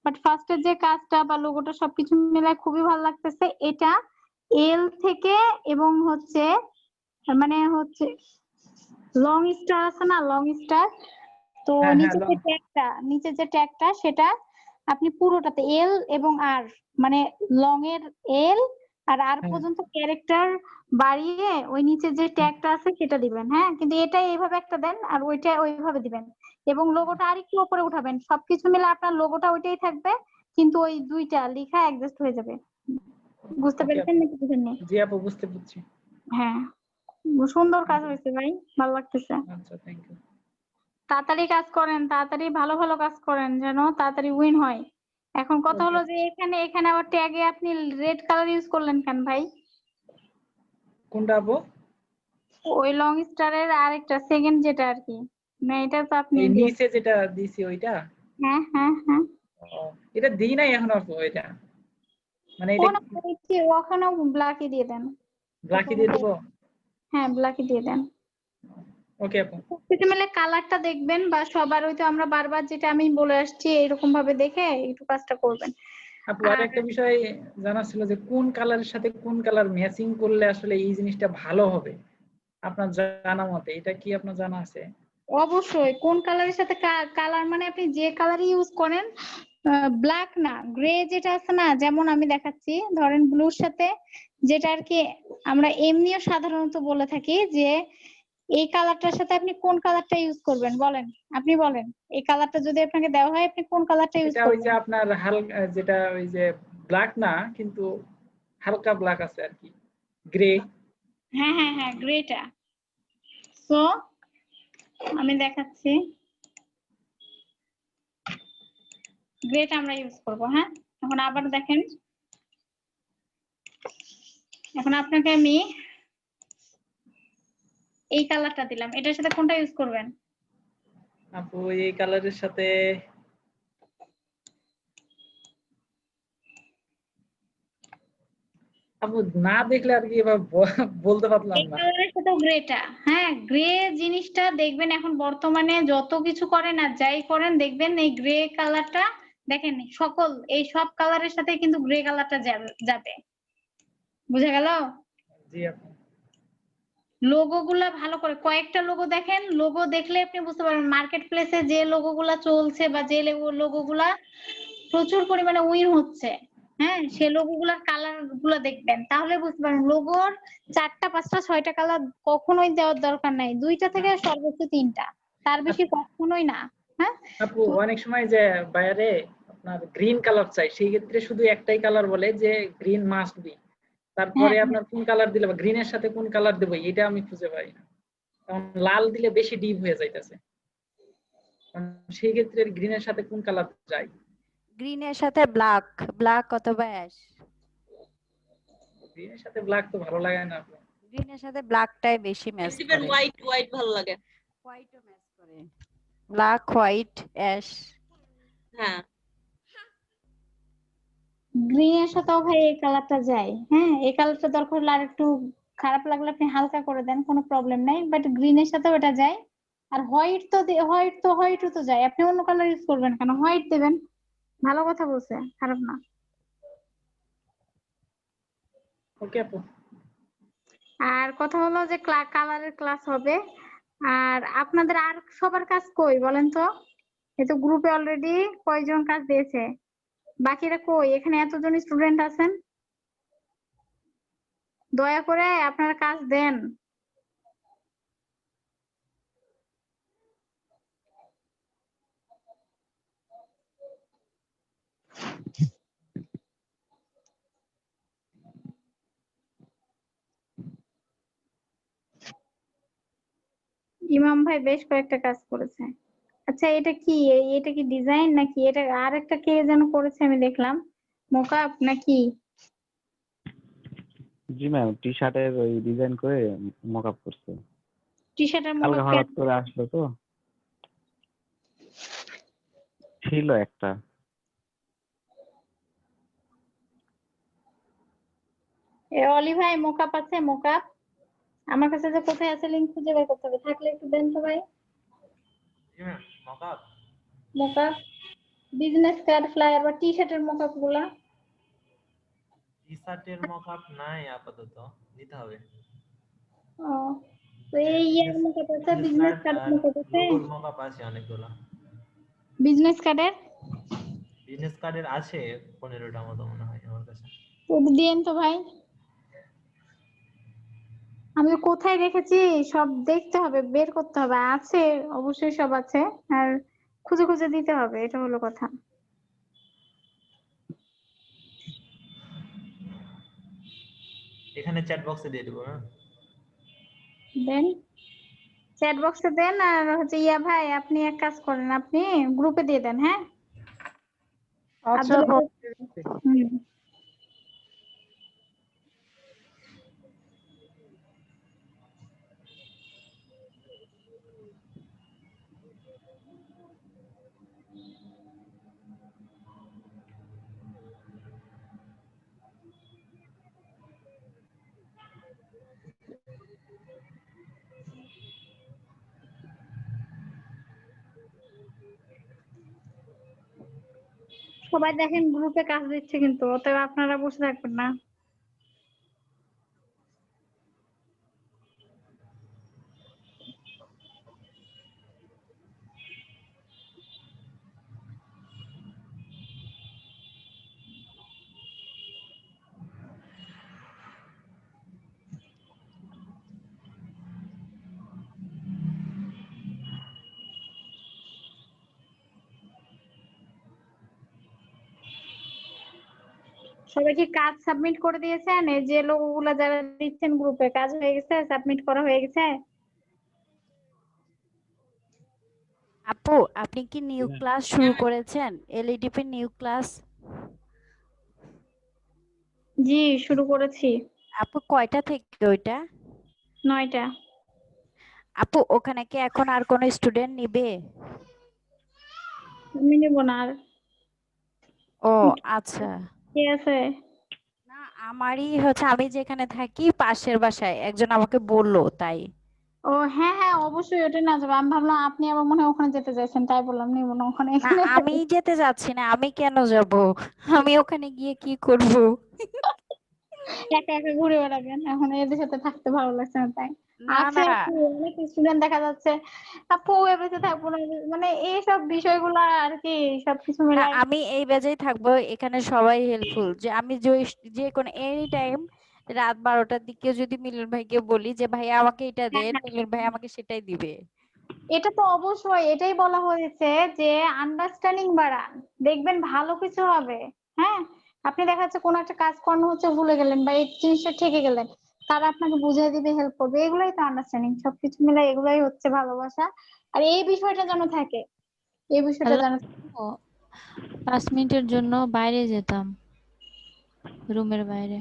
বাট ফার্স্টের যে কাজটা বা লোগোটা সবকিছু মিলে খুবই ভালো লাগতেছে। এটা এল থেকে এবং হচ্ছে মানে হচ্ছে লং স্টার আছে না, লং স্টার, তো হ্যাঁ হ্যাঁ নিচে যে ট্যাগটা সেটা আপনি পুরোটাতে এল এবং আর, মানে লং এর এল আর আর হ্যাঁ পর্যন্ত ক্যারেক্টার বাড়িয়ে ওই নিচে যে ট্যাগটা আছে সেটা দিবেন। হ্যাঁ, কিন্তু এটা এইভাবে একটা দেন আর ওইটা ওইভাবে দিবেন, এবং লোগোটা আরেকটু উপরে উঠাবেন। সবকিছু মিলে আপনার লোগোটা ওইটাই থাকবে, কিন্তু ওই দুইটা লেখা অ্যাডজাস্ট হয়ে যাবে। বুঝতে ওকে পেরেছেন আপু। নাকি বুঝেননি? জি আপু বুঝতে পারছি। হ্যাঁ, সুন্দর কাজ হয়েছে ভাই, ভালো লাগতেছে। আচ্ছা থ্যাংক ইউ। তাড়াতাড়ি কাজ করেন, তাড়াতাড়ি ভালো ভালো কাজ করেন যেন তাড়াতাড়ি উইন হয়। এখন কথা ওকে হলো যে এখানে আবার ট্যাগে আপনি রেড কালার ইউজ করলেন কেন ভাই? কোনটা আপু? ওই লং স্টারের আরেকটা সেকেন্ড যেটা আর কি, না এটা তো আপনি এই নিচে যেটা দিছি ওইটা? হ্যাঁ হ্যাঁ হ্যাঁ, ও, এটা দিই নাই এখন আপু। এটা মানে এটা ওখানেও ব্ল্যাকই দিয়ে দেন। ব্ল্যাকই দিয়ে দেবো? হ্যাঁ, ব্ল্যাকই দিয়ে দেন। ওকে আপু। সবকিছু মিলে কালারটা দেখবেন, বা সবার ওই তো আমরা বারবার যেটা আমি বলে আসছি এরকম ভাবে দেখে একটু কাজটা করবেন। আপু আর একটা বিষয় জানার ছিল যে কোন কালারের সাথে কোন কালার ম্যাচিং করলে আসলে এই জিনিসটা ভালো হবে আপনার জানা মতে, এটা কি আপনার জানা আছে? অবশ্যই কোন কালারের সাথে কালার, মানে আপনি যে কালারই ইউজ করেন, ব্ল্যাক না গ্রে যেটা আছে না, যেমন আমি দেখাচ্ছি, ধরেন ব্লুর সাথে যেটা আর কি আমরা এমনিও সাধারণত বলে থাকি যে এই কালারটার সাথে আপনি কোন কালারটা ইউজ করবেন বলেন, আপনি বলেন। এই কালারটা যদি আপনাকে দেওয়া হয় আপনি কোন কালারটা ইউজ এটা ওই যে করবেন? আপনার হালকা যেটা ওই যে ব্ল্যাক না কিন্তু হালকা ব্ল্যাক আছে আর কি, গ্রে। হ্যাঁ হ্যাঁ হ্যাঁ, গ্রেটা। সো আমি দেখাচ্ছি, গ্রেটা আমরা ইউজ করব। হ্যাঁ, এখন আবার দেখেন, এখন আপনাকে আমি এই কালারটা দিলাম, এটার সাথে কোনটা ইউজ করবেন? আপু এই কালারের সাথে আপু না দেখলে আর কি এবার বলতে পারলাম এই না। কালারের সাথে গ্রেটা, হ্যাঁ গ্রে জিনিসটা দেখবেন এখন বর্তমানে যত কিছু করেন আর যাই করেন দেখবেন এই গ্রে কালারটা, দেখেন সকল এই সব কালারের সাথে কিন্তু গ্রে কালারটা যাবে। বুঝা গেল? জি আপু। লোগো গুলা ভালো করে কয়েকটা লোগো দেখেন, লোগো দেখলে আপনি বুঝতে পারবেন মার্কেট প্লেসে যে লোগো গুলা চলছে বা যে লোগো গুলা প্রচুর পরিমাণে উইন হচ্ছে, হ্যাঁ সেই লোগো গুলার কালার গুলা দেখবেন, তাহলে বুঝতে পারবেন। লোগোর 4টা 5টা 6টা কালার কখনোই দেওয়ার দরকার নাই, 2টা থেকে সর্বোচ্চ 3টা, তার বেশি কখনোই না। হ্যাঁ, আপু অনেক সময় যে বাইরে আপনার গ্রিন কালার চাই, সেই ক্ষেত্রে শুধু একটাই কালার বলে যে গ্রিন মাস্ট বি, তারপরে হ্যাঁ আপনার কোন কালার দিলে বা গ্রিনের সাথে কোন কালার দেবো এটা আমি খুঁজে পাই না, কারণ লাল দিলে বেশি ডিপ হয়ে যাইতেছে। সেই ক্ষেত্রে গ্রিনের সাথে কোন কালার যায়? গ্রিনের সাথে ব্ল্যাক, ব্ল্যাক অথবা অ্যাশ। গ্রিনের সাথে ব্ল্যাক তো ভালো লাগে না আপনার। গ্রিনের সাথে ব্ল্যাকটাই বেশি ম্যাচ দিবেন করে। হোয়াইট হোয়াইট ভালো লাগে। হোয়াইটও ম্যাচ করে। Black, white, ash. হ্যাঁ গ্রিনের সাথেও ভাই এই কালারটা যায়। হ্যাঁ, এই কালারটা দরকার হলে আর একটু খারাপ লাগলে আপনি হালকা করে দেন, কোনো প্রবলেম নাই, বাট গ্রিনের সাথেও এটা যায়। আর হোয়াইট তো হোয়াইটও তো যায়, আপনি অন্য কালার ইউজ করবেন কেন, হোয়াইট দেবেন। ভালো কথা বলছে, খারাপ না। ওকে আপু। আর কথা হলো যে কালারের ক্লাস হবে। আর আপনাদের আর সবার কাজ কই বলেন তো? এই তো গ্রুপে অলরেডি কয়জন কাজ দিয়েছে, বাকিরা কই? এখানে এতজন স্টুডেন্ট আছেন, দয়া করে আপনারা কাজ দেন। ইমাম ভাই বেশ কয়েকটা কাজ করেছে। আচ্ছা, এটা কি এটা কি ডিজাইন নাকি? এটা আর একটা কে যেন করেছে আমি দেখলাম, মোকাপ নাকি? জি ম্যাম, টি শার্টের ওই ডিজাইন করে মকআপ করছে। টি শার্টের কালকে মোকাপ হঠাৎ করে আসলো তো, ছিল একটা। অলি ভাই মোকাপ আছে? মোকাপ আমার কাছে যে কোথায় আছে, লিংক খুঁজে বের করতে হবে, থাকলে একটু দেন তো ভাই। মোকাপ, বিজনেস কার্ড, ফ্লায়ার বা টি শার্টের মোকাপ গুলা। টি শার্টের মকআপ নাই আপাতত, নিতে হবে। ও, তো এই ইয়ার মোকাপ আছে, বিজনেস কার্ড মোকাপ আছে, লোগোর মকআপ আছে অনেকগুলো। বিজনেস কার্ডের বিজনেস কার্ডের আছে 15টা মতো মনে হয় আমার কাছে। তো দিয়েন তো ভাই। আমি তো কোথায় রেখেছি সব দেখতে হবে, বের করতে হবে। আছে অবশ্যই, সব আছে, আর খুঁজে খুঁজে দিতে হবে, এটা হলো কথা। এখানে চ্যাট বক্সে দিয়ে দেবো। হ্যাঁ, দেন চ্যাট বক্সে দেন। আর হচ্ছে ইয়া ভাই, আপনি এক কাজ করেন, আপনি গ্রুপে দিয়ে দেন। হ্যাঁ, আচ্ছা আব্দুল্লাহ আপু। ভাই। হুম। সবাই দেখেন গ্রুপে কাজ দিচ্ছে কিন্তু, অতএব আপনারা বসে থাকবেন না। সবাই কি কাজ সাবমিট করে দিয়েছেন? এই যে লোকগুলা যারা দিচ্ছেন গ্রুপে, কাজ হয়ে গেছে, সাবমিট করা হয়ে গেছে? আপু, আপনি কি নিউ ক্লাস শুরু করেছেন? এলইডিপি নিউ ক্লাস? জি, শুরু করেছি। আপু কয়টা থেকে ওইটা? 9টা। আপু ওখানে কি এখন আর কোনো স্টুডেন্ট নিবে? আমি নেব না আর। ও আচ্ছা। কে আছে? না, আমারই হচ্ছে, আমি যেখানে থাকি পাশের বাসায় একজন আমাকে বললো তাই। ও হ্যাঁ হ্যাঁ, অবশ্যই ওটা না যাবে। আমি ভাবলাম আপনি আবার মনে হয় ওখানে যেতে চাইছেন, তাই বললাম নিব না ওখানে। না, এখানে আমি যেতে যাচ্ছি না, আমি কেন যাব? আমি ওখানে গিয়ে কি করব? একা একা ঘুরে বেড়াবেন, এখন এদের সাথে থাকতে ভালো লাগছে না তাই? না আছে না আপু, অনেক স্টুডেন্ট দেখা যাচ্ছে। আপু এবারে থাকবো না, মানে এইসব বিষয়গুলো আর কি, সবকিছু না, মিলাই। আমি এই ব্যাচেই থাকবো। এখানে সবাই হেল্পফুল, যে আমি যে কোনো এনি টাইম রাত 12টার দিকে যদি মিলন ভাইকে বলি যে ভাই আমাকে এটা হ্যাঁ দেন, হ্যাঁ, মিলন ভাই আমাকে সেটাই দিবে। এটা তো অবশ্যই, এটাই বলা হয়েছে যে আন্ডারস্ট্যান্ডিং বাড়ান, দেখবেন ভালো কিছু হবে। হ্যাঁ, আপনি দেখা যাচ্ছে কোনো একটা কাজ করানো হচ্ছে, ভুলে গেলেন বা এই জিনিসটা ঠেকে গেলেন, তারা আপনাকে বুঝিয়ে দিবে, হেল্প করবে, এগুলাই তো আন্ডারস্ট্যান্ডিং। সবকিছু মিলে এগুলাই হচ্ছে ভালোবাসা। আর এই বিষয়টা যেন থাকে, এই বিষয়টা হ্যালো জানা। 5 মিনিটের জন্য বাইরে যেতাম, রুমের বাইরে।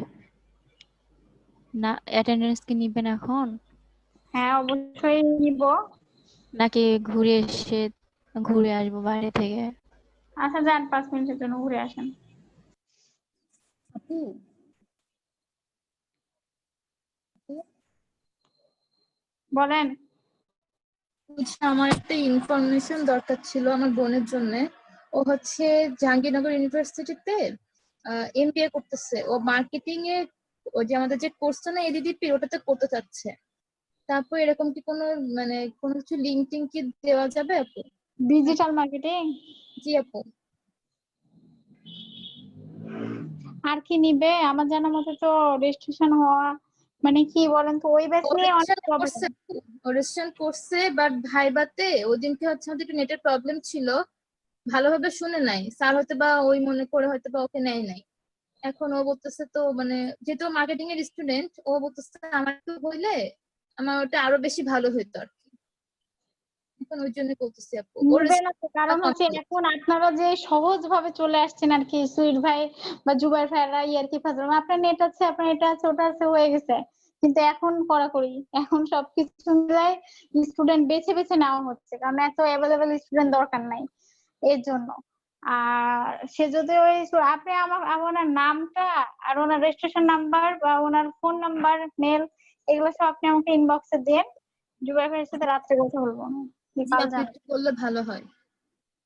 না, অ্যাটেন্ডেন্স কি নিবেন এখন হ্যাঁ অবশ্যই নিব। নাকি ঘুরে আসবো বাইরে থেকে? আচ্ছা যান 5 মিনিটের জন্য ঘুরে আসেন। আপু বলেন। হচ্ছে আমার একটা ইনফরমেশন দরকার ছিল আমার বোনের জন্য। ও হচ্ছে জাহাঙ্গীরনগর ইউনিভার্সিটিতে এমবিএ করতেছে। ও মার্কেটিং এ, ও যে আমাদের যে কোর্সটা না এডিডিপি, ওটাতে করতে চাচ্ছে। তারপর এরকম কি কোনো মানে কোনো কিছু লিঙ্ক টিঙ্ক কি দেওয়া যাবে আপু? Digital marketing. জি আপু। আর কি নিবে? আমার জানা মতে তো রেজিস্ট্রেশন হওয়া মানে কি বলেন তো, ওই ব্যাচ ও নিয়ে অনেক রেজিস্ট্রেশন প্রবলেম। করছে আপু, ও রেজিস্ট্রেশন করছে, বাট ভাইবাতে ওদিনকে হচ্ছে আমাদের একটু নেটের প্রবলেম ছিল, ভালোভাবে শুনে নাই স্যার, হয়তো বা ওই মনে করে হয়তো বা ওকে নেয় নাই। এখন ও বলতেছে তো মানে যেহেতু মার্কেটিং এর স্টুডেন্ট, ও বলতেছে আমার তো হইলে আমার ওটা আরো বেশি ভালো হইতো আর কি। এখন ওই জন্য বলতেছি আপু ওর নিবে না তো, কারণ হচ্ছে এখন আপনারা যে সহজ ভাবে চলে আসছেন আর কি, সুইট ভাই বা জুবাইর ভাইরা ইয়ার কি ফাজলাম, আপনার নেট আছে, আপনার এটা আছে, ওটা আছে, হয়ে গেছে। কিন্তু এখন কড়াকড়ি, এখন সবকিছু মিলাই স্টুডেন্ট বেছে বেছে নেওয়া হচ্ছে, কারণ এত অ্যাভেলেবেল স্টুডেন্ট দরকার নাই এর জন্য। আর সে যদি ওই আপনি ওনার নামটা আর ওনার রেজিস্ট্রেশন নাম্বার বা ওনার ফোন নাম্বার, মেল, এগুলো সব আপনি আমাকে ইনবক্সে দেন। জুবাইর ভাইয়ের সাথে রাত্রে কথা বলবো, কাল আপু জানাবো। একটু করলে ভালো হয়।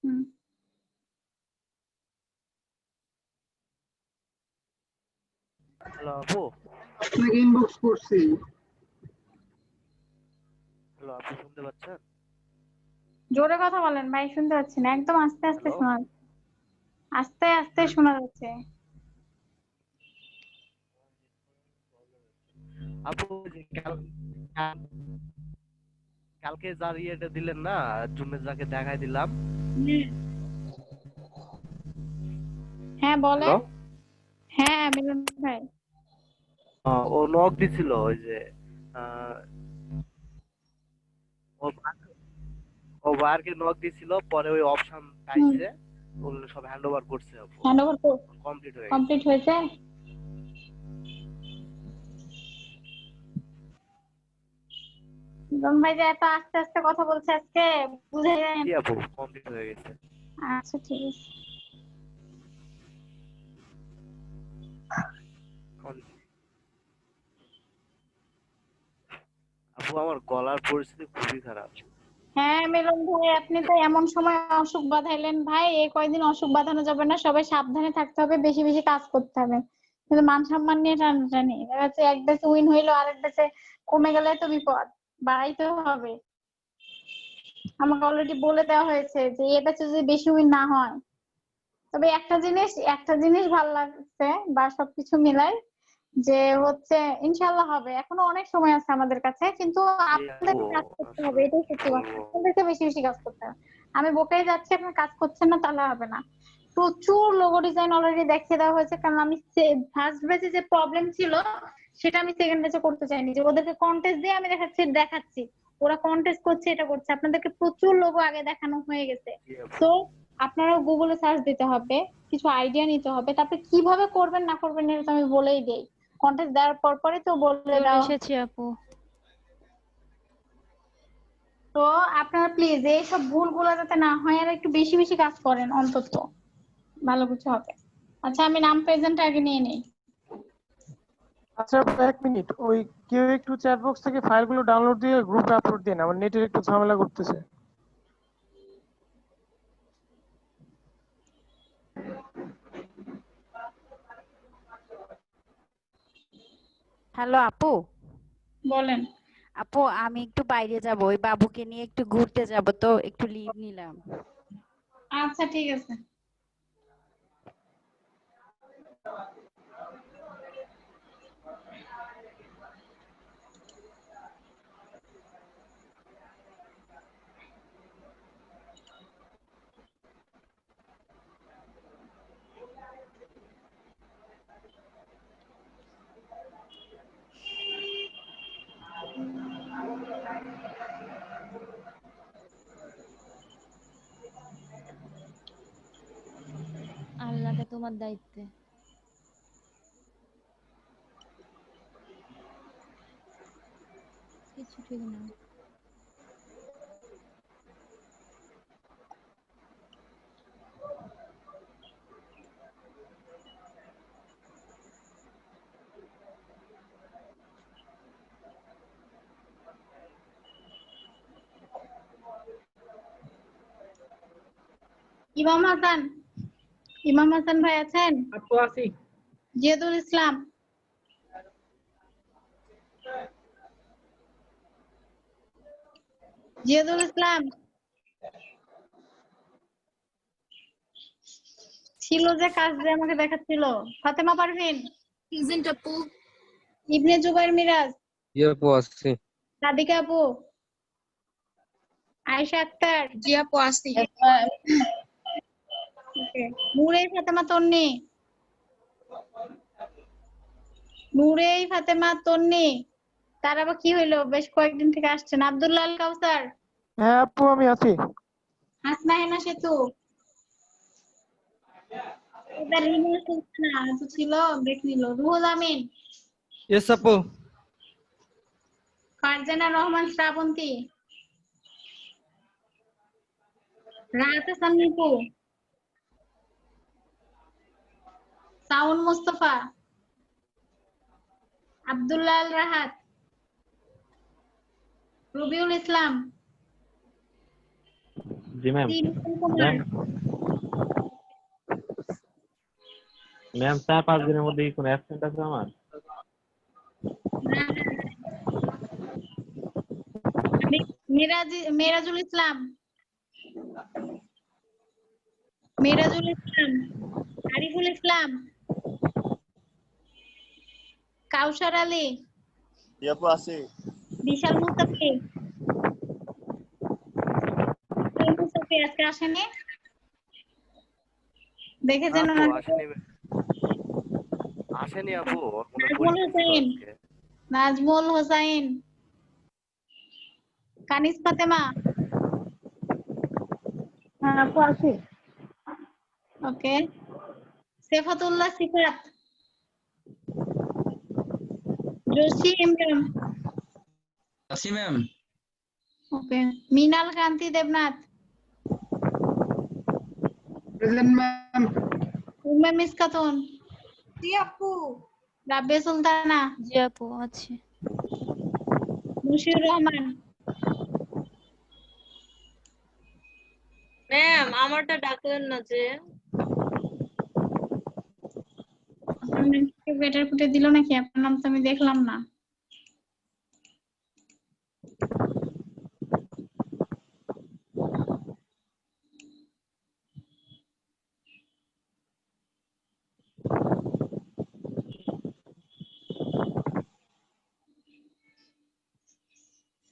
হুম। হ্যালো আপু। আপনাকে ইনবক্স করছি। হ্যালো আপু, শুনতে পাচ্ছেন? জোরে কথা বলেন ভাই, শুনতে পাচ্ছি না, একদম আস্তে আস্তে হ্যালো শোনা যাচ্ছে। আস্তে আস্তে শোনা যাচ্ছে। আপু, যে কালকে যার ইয়েটা দিলেন না, জুমে যাকে দেখাই দিলাম। হ্যাঁ হ্যালো, বলেন। হ্যাঁ মিলন ভাই। ও নক দিছিল ওই যে আহ, ও ও বারকে নক দিছিল, পরে ওই অপশন পাইছে, ওগুলো সব হ্যান্ড ওভার করছে আপু, হ্যান্ড ওভার কমপ্লিট হয়ে গেছে। কমপ্লিট হয়েছে। মিলন ভাই যে এত আস্তে আস্তে কথা বলছে আজকে, বুঝে যান। জি আপু, কমপ্লিট হয়ে গেছে। আচ্ছা ঠিক আছে। আপু, আমার গলার পরিস্থিতি খুবই খারাপ। হ্যাঁ মিলন ভাই, আপনি তো এমন সময় অসুখ বাঁধাইলেন ভাই, এই কয়দিন অসুখ বাঁধানো যাবে না, সবাই সাবধানে থাকতে হবে, বেশি বেশি কাজ করতে হবে। কিন্তু মান সম্মান নিয়ে টানাটানি, দেখা যাচ্ছে এক ব্যাচে উইন হইলো, আরেক ব্যাচে কমে গেলে তো বিপদ, বাড়াইতে হবে। আমাকে অলরেডি বলে দেওয়া হয়েছে যে এ ব্যাচে যদি বেশি উইন না হয়। তবে একটা জিনিস ভালো লাগছে, বা সবকিছু মিলাই, যে হচ্ছে ইনশাল্লাহ হবে, এখনো অনেক সময় আছে আমাদের কাছে, কিন্তু জি আপু, আপনাদেরকে কাজ করতে হবে, আসলে এটাই কি সত্যি কথা, বলবো। আপনাদেরকে বেশি বেশি কাজ করতে হবে। আমি বকেই যাচ্ছি, আপনার কাজ করছেন না তাহলে হবে না। প্রচুর লোগো ডিজাইন অলরেডি দেখিয়ে দেওয়া হয়েছে, কারণ আমি ফার্স্ট ব্যাচে যে প্রবলেম ছিল সেটা আমি সেকেন্ড ব্যাচে করতে চাইনি, যে ওদেরকে কন্টেস্ট দিয়ে আমি দেখাচ্ছি ওরা কন্টেস্ট করছে, এটা করছে, আপনাদেরকে প্রচুর লোগো আগে দেখানো হয়ে গেছে। জি আপু। তো আপনারা গুগলে সার্চ দিতে হবে, কিছু আইডিয়া নিতে হবে, তারপরে কিভাবে করবেন না করবেন এটা তো আমি বলেই দেই, কন্টেস্ট দেওয়ার পর পরে তো বলে চলে দাও। এসেছি আপু। তো আপনারা প্লিজ এইসব ভুলগুলো যাতে না হয়, আর একটু বেশি বেশি কাজ করেন অন্তত, ভালো কিছু হবে। আচ্ছা আমি নাম প্রেজেন্ট আগে নিয়ে নেই। আচ্ছা আপু, 1 মিনিট, ওই কেউ একটু চ্যাট বক্স থেকে ফাইলগুলো ডাউনলোড দিয়ে গ্রুপে আপলোড দিন, আমার নেটের একটু ঝামেলা করতেছে। হ্যালো আপু। বলেন। আপু, আমি একটু বাইরে যাব, ওই বাবুকে নিয়ে একটু ঘুরতে যাব, তো একটু লিভ নিলাম। আচ্ছা ঠিক আছে। তোমার দায়িত্বে। কিছু ঠিক না। ইমাম হাসান, ইমাম হাসান ভাই আছেন? আপু আছি। জিয়াদুল ইসলাম, জিয়াদুল ইসলাম ছিল যে কাজ যে আমাকে দেখাচ্ছিল। ফাতেমা পারভিন, প্রেজেন্ট আপু। ইবনে জুবাইর মিরাজ, জি আপু আসছি। রাধিকা আপু, আয়েশা আক্তার, জি আপু আসছি। ওকে, নূরে ফাতেমা তন্নি, নূরে ফাতেমা তন্নি। তার আবার কি হইলো? বেশ কয়েকদিন থেকে আসছেন। আব্দুল্লাহ আল কাউসার, হ্যাঁ আপু আমি আছি। হাসনা হেনা সেতু, এবার রিমা সুলতানা তো ছিল, ব্রেক নিল। রুহুল আমিন, ইয়েস আপু। ফারজানা রহমান শ্রাবন্তী, রাহাত হাসান নিপু, সাউন মুস্তফা, আব্দুল্লাহ আল রাহাত, রবিউল ইসলাম, জি ম্যাম। তিনজন কুমার, ম্যাম, ম্যাম 4-5 দিনের মধ্যে কি কোনো অ্যাবসেন্ট আছে আমার? মেরাজুল ইসলাম, মেরাজুল ইসলাম, আরিফুল ইসলাম, কাউসার আলী, আপু আছে। বিশাল মুস্তাফি, মুস্তাফি আজকে আসেনি, দেখেছেন আপু ওনাকে? আসেনি, আসেনি আপু, ওর মনে হয় নাজমুল পরীক্ষা ছিল হোসাইন, আজকে। নাজমুল হোসাইন, কানিস ফাতেমা। হ্যাঁ আপু আছি। ওকে, সেফাতুল্লাহ সিফাত, জোশী ইমরান। আসি ma'am. Okay, Minal Kanti Debnath, present ma'am. Umme মিস খাতুন, জি আপু। রাবিয়া সুলতানা, জি আপু আছে। মুশিউর রহমান। ম্যাম আমারটা ডাকলেন না যে। আপনার নামকে বেটার ফুটে দিল নাকি? আপনার নাম তো আমি দেখলাম না।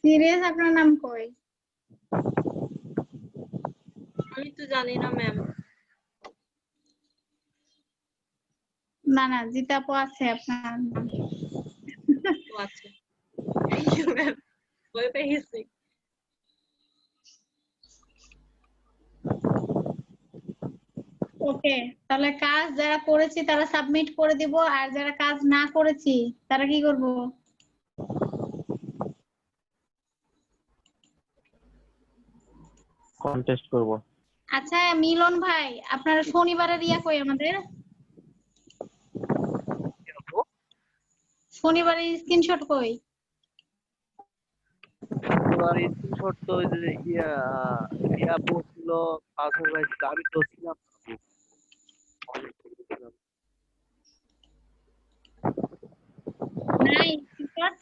সিরিয়াস আপনার নাম কই? আমি তো জানি না ম্যাম। না না, জিতাপু আছে আপনার নাম। ও আচ্ছা, থ্যাংক ইউ ম্যাম, ভয় পেয়ে গেছি। ওকে, তাহলে কাজ যারা করেছি তারা সাবমিট করে দিব, আর যারা কাজ না করেছি তারা কি করব? কন্টেস্ট করব। আচ্ছা মিলন ভাই, আপনার শনিবারের ইয়া কই আমাদের? শনিবারের স্ক্রিনশট কই? তোমার স্ক্রিনশট তো ওই যে ইয়া পড়ছিল, পাথর ভাই আমি তো ছিলাম না আপু। নাই স্ক্রিনশট।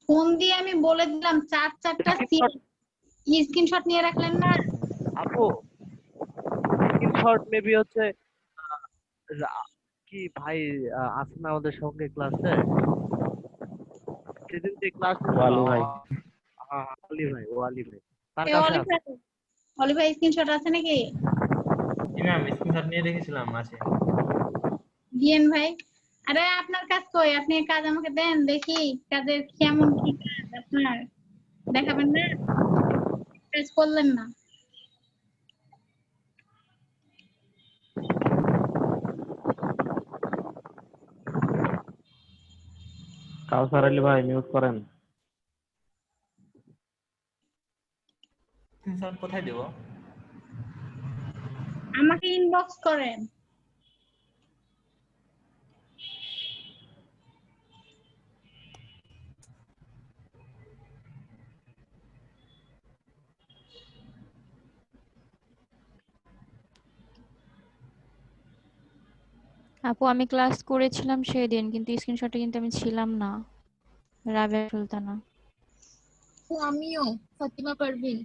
ফোন দিয়ে আমি বলে দিলাম চারটা স্ক্রিনশট নিয়ে রাখলেন না? আপু স্ক্রিনশট মেবি হচ্ছে কি ভাই আছে না আমাদের সঙ্গে ক্লাসে, সেদিন যে ক্লাস ওয়ালি ভাই। আলী ভাই, ও আলী ভাই তার এ কাছে অলি আছে। ভাই, অলি ভাই স্ক্রিনশট আছে নাকি? জি ম্যাম, স্ক্রিনশট নিয়ে রেখেছিলাম, আছে। দিয়েন ভাই। আরে আপনার কাজ কই? আপনি কাজ আমাকে দেন দেখি, কাজের কেমন কি কাজ আপনার, দেখাবেন না? কাজ করলেন না। কাউসার আলী ভাই মিউট করেন। স্যার কোথায় দেব? আমাকে ইনবক্স করেন। আপু আমি ক্লাস করেছিলাম সেদিন, কিন্তু স্ক্রিনশটে কিন্তু আমি ছিলাম না। রাবেয়া সুলতানা। তো আমিও ফাতিমা পারভিন।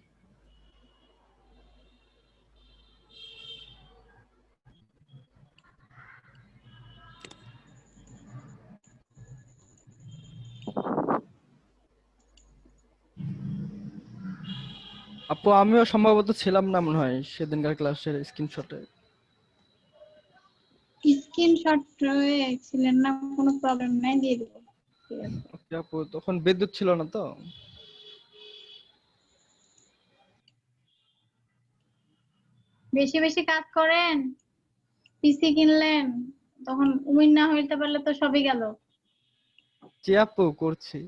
আপু আমিও সম্ভবত ছিলাম না মনে হয় সেদিনকার ক্লাসের স্ক্রিনশটে। স্ক্রিনশট ছিলেন না, কোনো প্রবলেম নাই, দিয়ে দেবো। ঠিক আছে। ওকে আপু, তখন বিদ্যুৎ ছিল না তো। বেশি বেশি কাজ করেন, পিসি কিনলেন, তখন উইন না হইতে পারলে তো সবই গেল। জি আপু করছি।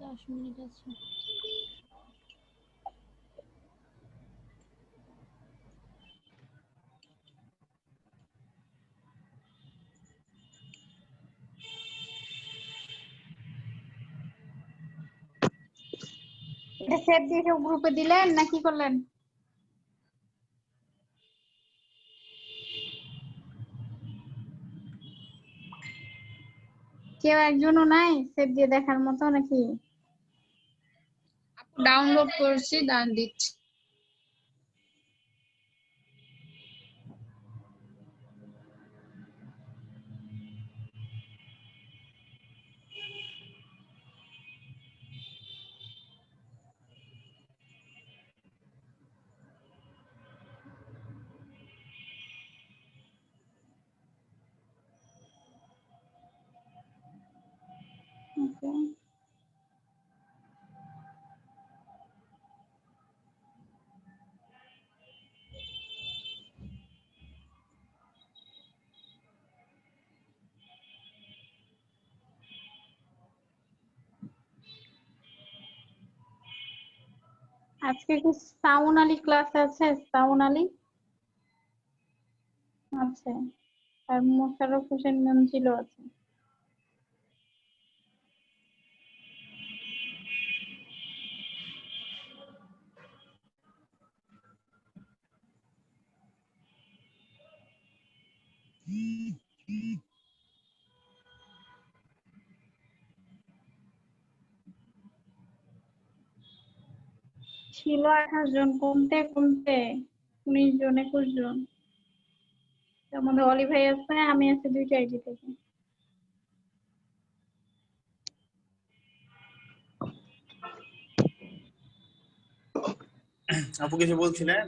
দশ মিনিট আছে। এটা সেভ দিয়ে কেউ গ্রুপে দিলেন না কি করলেন? কেউ একজনও নাই সেভ দিয়ে দেখার মতো নাকি? ডাউনলোড করছি, দান দিচ্ছি। ওকে, আজকে কি সাউন আলী ক্লাস আছে? সাউন আলী আছে, আর মোশাররফ হোসেন মঞ্জিলও আছে। ছিল 28 জন, কমতে কমতে 19 জন 21 জন। তার মধ্যে অলি ভাই আছে, আমি আছি দুইটা আইডি থেকে। আপু কিছু বলছিলেন?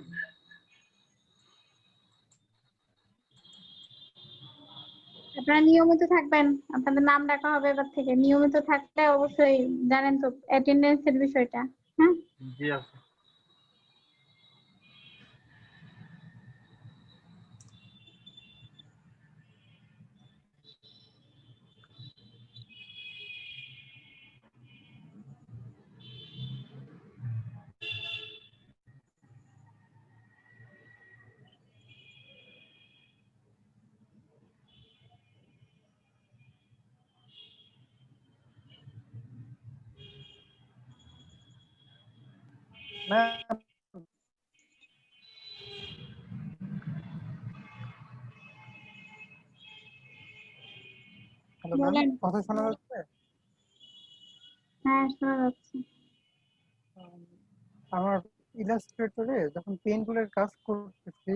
আপনারা নিয়মিত থাকবেন, আপনাদের নাম ডাকা হবে এবার থেকে। নিয়মিত থাকলে অবশ্যই জানেন তো অ্যাটেন্ডেন্সের বিষয়টা। হ্যাঁ, জি আপু। ম্যাম বলেন। কথা শোনা যাচ্ছে? হ্যাঁ, শোনা যাচ্ছে। আমার ইলাস্ট্রেটরে যখন পেন টুলের কাজ করতেছি,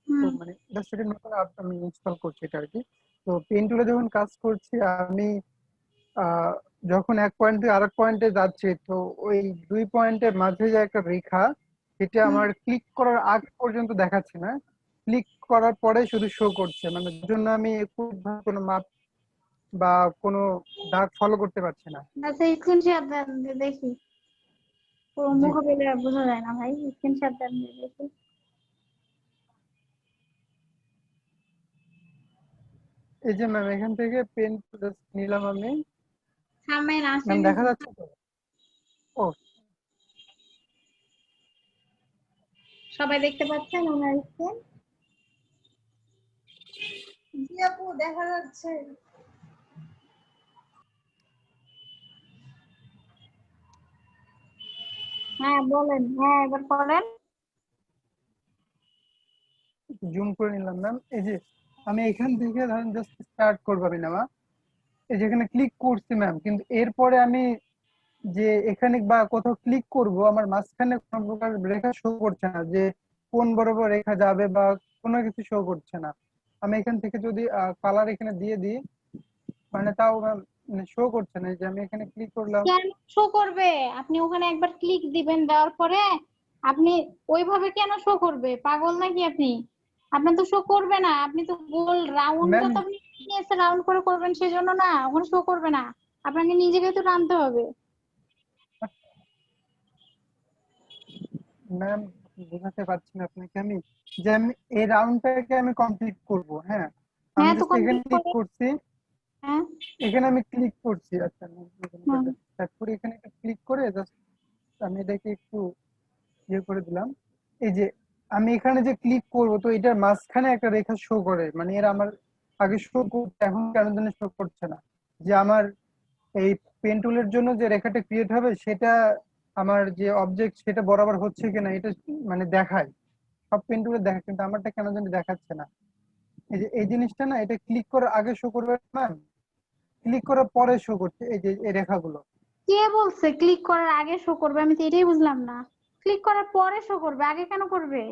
তো মানে ইলাস্ট্রেটর নতুন app আমি ইনস্টল করছি এটা আর কি। তো পেন টুলে যখন কাজ করছি আমি যখন এক পয়েন্ট থেকে আরেক পয়েন্টে যাচ্ছি, তো ওই 2 পয়েন্টের মাঝে যে একটা রেখা, সেটা আমার ক্লিক করার আগ পর্যন্ত দেখাচ্ছে না, ক্লিক করার পরে শুধু শো করছে। মানে যার জন্য আমি একুরেটভাবে কোনো মাপ বা কোনো দাগ ফলো করতে পারছি না। আচ্ছা, স্ক্রিনশট দেন দেখি। পুরো জি। মুখ পেলে বোঝা যায় না ভাই, স্ক্রিনশট দেন দেখি। এই যে ম্যাম এখান থেকে পেন নিলাম আমি। থামেন, ম্যাম আসেন। দেখা যাচ্ছে তো? ও সবাই দেখতে পাচ্ছেন ওনার স্ক্রিন? জি আপু, দেখা যাচ্ছে। হ্যাঁ বলেন, হ্যাঁ এবার করেন। জুম করে নিলাম ম্যাম। এই যে আমি এখান থেকে ধরেন জাস্ট স্টার্ট করবো আমি নেওয়া, এই যেখানে ক্লিক করছি ম্যাম, কিন্তু এরপরে আমি যে এখানে বা কোথাও ক্লিক করব, আমার মাঝখানে কোনো প্রকার রেখা শো করছে না যে কোন বরাবর রেখা যাবে বা কোনো কিছু শো করছে না। আমি এখান থেকে যদি কালার এখানে দিয়ে দিই, মানে তাও মানে শো করছে না। এই যে আমি এখানে ক্লিক করলাম, কেন শো করবে? আপনি ওখানে একবার ক্লিক দিবেন, দেওয়ার পরে আপনি ওইভাবে কেন শো করবে? পাগল নাকি আপনি? আপনার তো শো করবে না, আপনি তো গোল রাউন্ডটা ম্যাম তো আপনি নিয়েছে, রাউন্ড করে করবেন সেজন্য না, ওখানে শো করবে না। আপনাকে নিজেকে তো টানতে হবে। ম্যাম বোঝাতে পারছি না আপনাকে আমি, যে আমি এই রাউন্ডটাকে আমি কমপ্লিট করব। হ্যাঁ, আমি হ্যাঁ তো জাস্ট এখানে কমপ্লিট ক্লিক করে। করছি, হ্যাঁ। এখানে আমি ক্লিক করছি। আচ্ছা হুম। তারপরে এখানে ক্লিক করে জাস্ট আমি এটাকে একটু ইয়ে করে দিলাম। এই যে আমি এখানে যে ক্লিক করব, তো এটার মাঝখানে একটা রেখা শো করে, মানে এর আমার আগে শো করতে, এখন কেন জানি শো করছে না। যে আমার এই পেন টুলের জন্য যে রেখাটা ক্রিয়েট হবে, সেটা আমার যে অবজেক্ট সেটা বরাবর হচ্ছে কিনা এটা মানে দেখায়, সব পেন টুলে দেখায়, কিন্তু আমারটা কেন জানি দেখাচ্ছে না। এই যে এই জিনিসটা না, এটা ক্লিক করার আগে শো করবে ম্যাম, ক্লিক করার পরে শো করছে এই যে এই রেখাগুলো। কে বলছে ক্লিক করার আগে শো করবে? আমি তো এটাই বুঝলাম না। ক্লিক করার পরে শো করবে, আগে কেন করবে?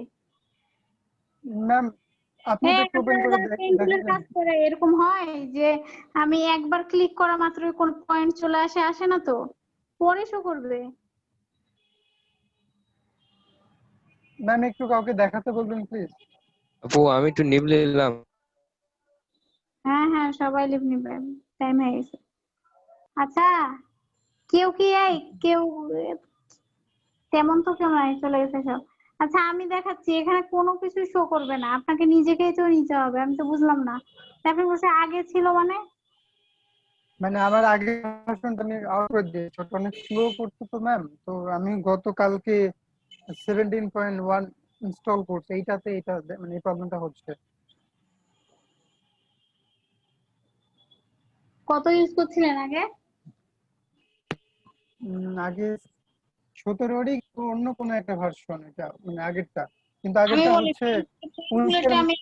ম্যাম আপনি তো হ্যাঁ, একটু ওপেন আপনারা করে যারা পেন্সিলের দেখাবেন। কাজ করে এরকম হয় যে আমি একবার ক্লিক করা মাত্রই কোন পয়েন্ট চলে আসে, আসে না তো, পরে শো করবে। ম্যাম একটু কাউকে দেখাতে বলবেন প্লিজ। আপু আমি একটু নিব নিলাম। হ্যাঁ হ্যাঁ, সবাই লিভ নিবে, টাইম হয়ে গেছে। আচ্ছা, কেউ কি কেউ তেমন তো কেউ নাই, চলে গেছে সব। আচ্ছা আমি দেখাচ্ছি, এখানে কোনো কিছু শো করবে না, আপনাকে নিজেকেই তো নিতে হবে। আমি তো বুঝলাম না, আপনি বলছে আগে ছিল মানে? মানে আমার আগে ভার্সনটা আমি আউট করে দিয়েছি, ওটা অনেক স্লো করছে তো ম্যাম। তো আমি গতকালকে 17.1 ইনস্টল করছি, এইটাতে এটা মানে এই প্রবলেমটা হচ্ছে। কত ইউজ করছিলেন আগে? আগে 17 অন্য কোনো একটা ভার্সন, এটা মানে আগেরটা, কিন্তু আমি আগেরটা বলি হচ্ছে পেন 19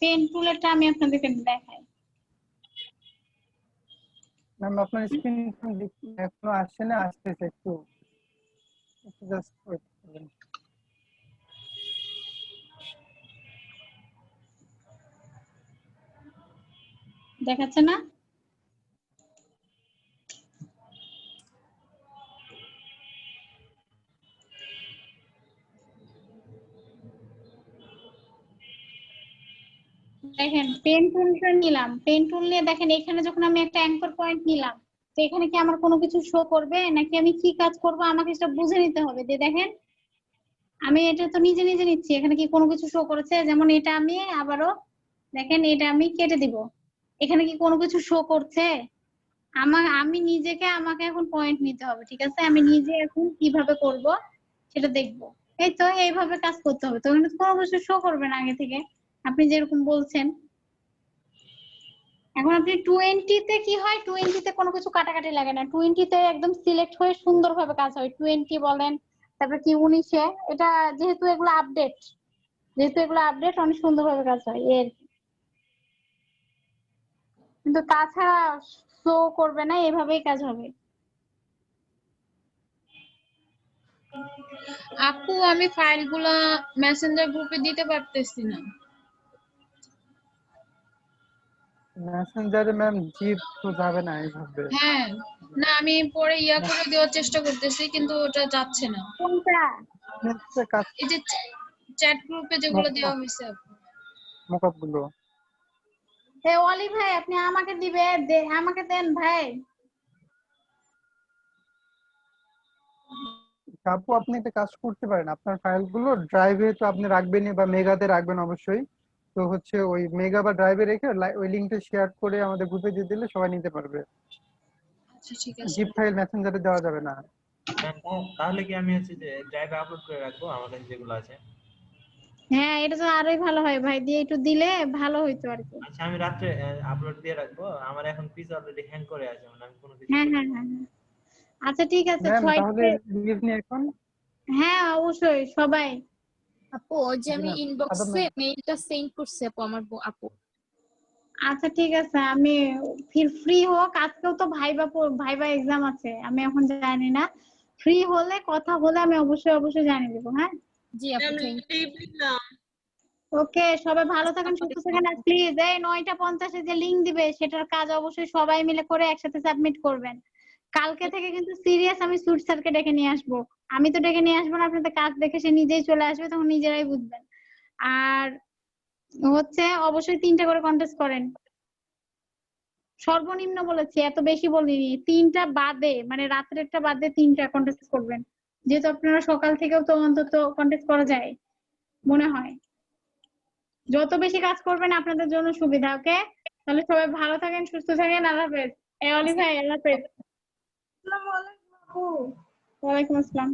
এর। টুলেরটা আমি আপনাদেরকে দেখাই। ম্যাম আপনার স্ক্রিন এখনো আসছে না? আসতেছে, একটু জাস্ট ওয়েট করবেন। দেখাচ্ছে না? দেখেন পেন টুলটা নিলাম, পেন টুল নিয়ে দেখেন এখানে যখন আমি একটা অ্যাঙ্কর পয়েন্ট নিলাম, তো এখানে কি আমার কোনো কিছু শো করবে নাকি আমি কি কাজ করব আমাকে সেটা বুঝে নিতে হবে। যে দেখেন আমি এটা তো নিজে নিজে নিচ্ছি, এখানে কি কোনো কিছু শো করেছে? যেমন এটা আমি আবারও দেখেন, এটা আমি কেটে দিব, এখানে কি কোনো কিছু শো করছে? আমি নিজেকে আমাকে এখন পয়েন্ট নিতে হবে, ঠিক আছে? আমি নিজে এখন কিভাবে করব সেটা দেখব। এই তো এইভাবে কাজ করতে হবে, তো এখানে কোনো কিছু শো করবে না আগে থেকে, আপনি যেরকম বলছেন। এখন আপনি 20 তে কি হয়, 20 তে কোনো কিছু কাটাকাটি লাগে না, 20 তে একদম সিলেক্ট হয়ে সুন্দরভাবে কাজ হয়। 20 বলেন, তারপরে কি 19-এ, এটা যেহেতু এগুলো আপডেট অনেক সুন্দরভাবে কাজ হয় এর। কিন্তু তাছাড়া শো করবে না, এভাবেই কাজ হবে। আপু আমি ফাইলগুলা মেসেঞ্জার গ্রুপে দিতে পারতেছি না। মেসেঞ্জারে ম্যাম জিপ তো যাবে না এইভাবে। হ্যাঁ, না আমি পরে করে দেওয়ার চেষ্টা করতেছি কিন্তু ওটা যাচ্ছে না। কোনটা? একটা কাজ এই যে চ্যাট গ্রুপে যেগুলো দেওয়া হয়েছে আপু। মকআপ গুলো অলি ভাই আপনি আমাকে আমাকে দেন ভাই। আপু আপনি একটা কাজ করতে পারেন, আপনার ফাইলগুলো ড্রাইভে তো আপনি রাখবেনই বা মেগাতে রাখবেন অবশ্যই। তো হচ্ছে ওই মেগা বা ড্রাইভে রেখে ওই লিংকটা শেয়ার করে আমাদের গ্রুপে দিয়ে দিলে সবাই নিতে পারবে। আচ্ছা ঠিক আছে। জিপ ফাইল মেসেঞ্জারে দেওয়া যাবে না। তাহলে কি আমি হচ্ছে যে ড্রাইভে আপলোড করে রাখবো আমার কাছে যেগুলো আছে? হ্যাঁ এটা তো আরোই ভালো হয় ভাই, দিয়ে একটু দিলে ভালো হইতো আর কি। আচ্ছা আমি রাত্রে আপলোড দিয়ে রাখবো। আমার এখন পিসি অলরেডি হ্যাং করে আছে, মানে আমি কোনো কিছু হ্যাঁ হ্যাঁ হ্যাঁ আচ্ছা ঠিক আছে ম্যাম তাহলে লিভ নি এখন। হ্যাঁ অবশ্যই সবাই। আপু ওই যে আমি ইনবক্সে মেইলটা সেন্ড করছি আপু আমার আপু। আচ্ছা ঠিক আছে, আমি ফ্রি হোক, আজকেও তো ভাইবা এক্সাম আছে, আমি এখন জানি না, ফ্রি হলে কথা হলে আমি অবশ্যই জানিয়ে দেবো। হ্যাঁ জি আপু ওকে, সবাই ভালো থাকেন সুস্থ থাকেন। আর প্লিজ এই 9:50 যে লিংক দিবে সেটার কাজ অবশ্যই সবাই মিলে করে একসাথে সাবমিট করবেন। কালকে থেকে কিন্তু সিরিয়াস আমি সুট স্যারকে ডেকে নিয়ে আসবো। আমি তো ডেকে নিয়ে আসবো না, আপনাদের কাজ দেখে সে নিজেই চলে আসবে, তখন নিজেরাই বুঝবেন। আর হচ্ছে অবশ্যই 3টা করে কন্টেস্ট করেন, সর্বনিম্ন বলেছি, এত বেশি বলিনি। 3টা বাদে মানে রাত্রেরটা বাদে 3টা কন্টেস্ট করবেন, যেহেতু আপনারা সকাল থেকেও তো অন্তত কন্টেস্ট করা যায় মনে হয়। যত বেশি কাজ করবেন আপনাদের জন্য সুবিধা। ওকে তাহলে সবাই ভালো থাকেন সুস্থ থাকেন। আল্লাহ হাফেজ। অলি ভাই আল্লাহ হাফেজ। ওয়ালাইকুম আসসালাম।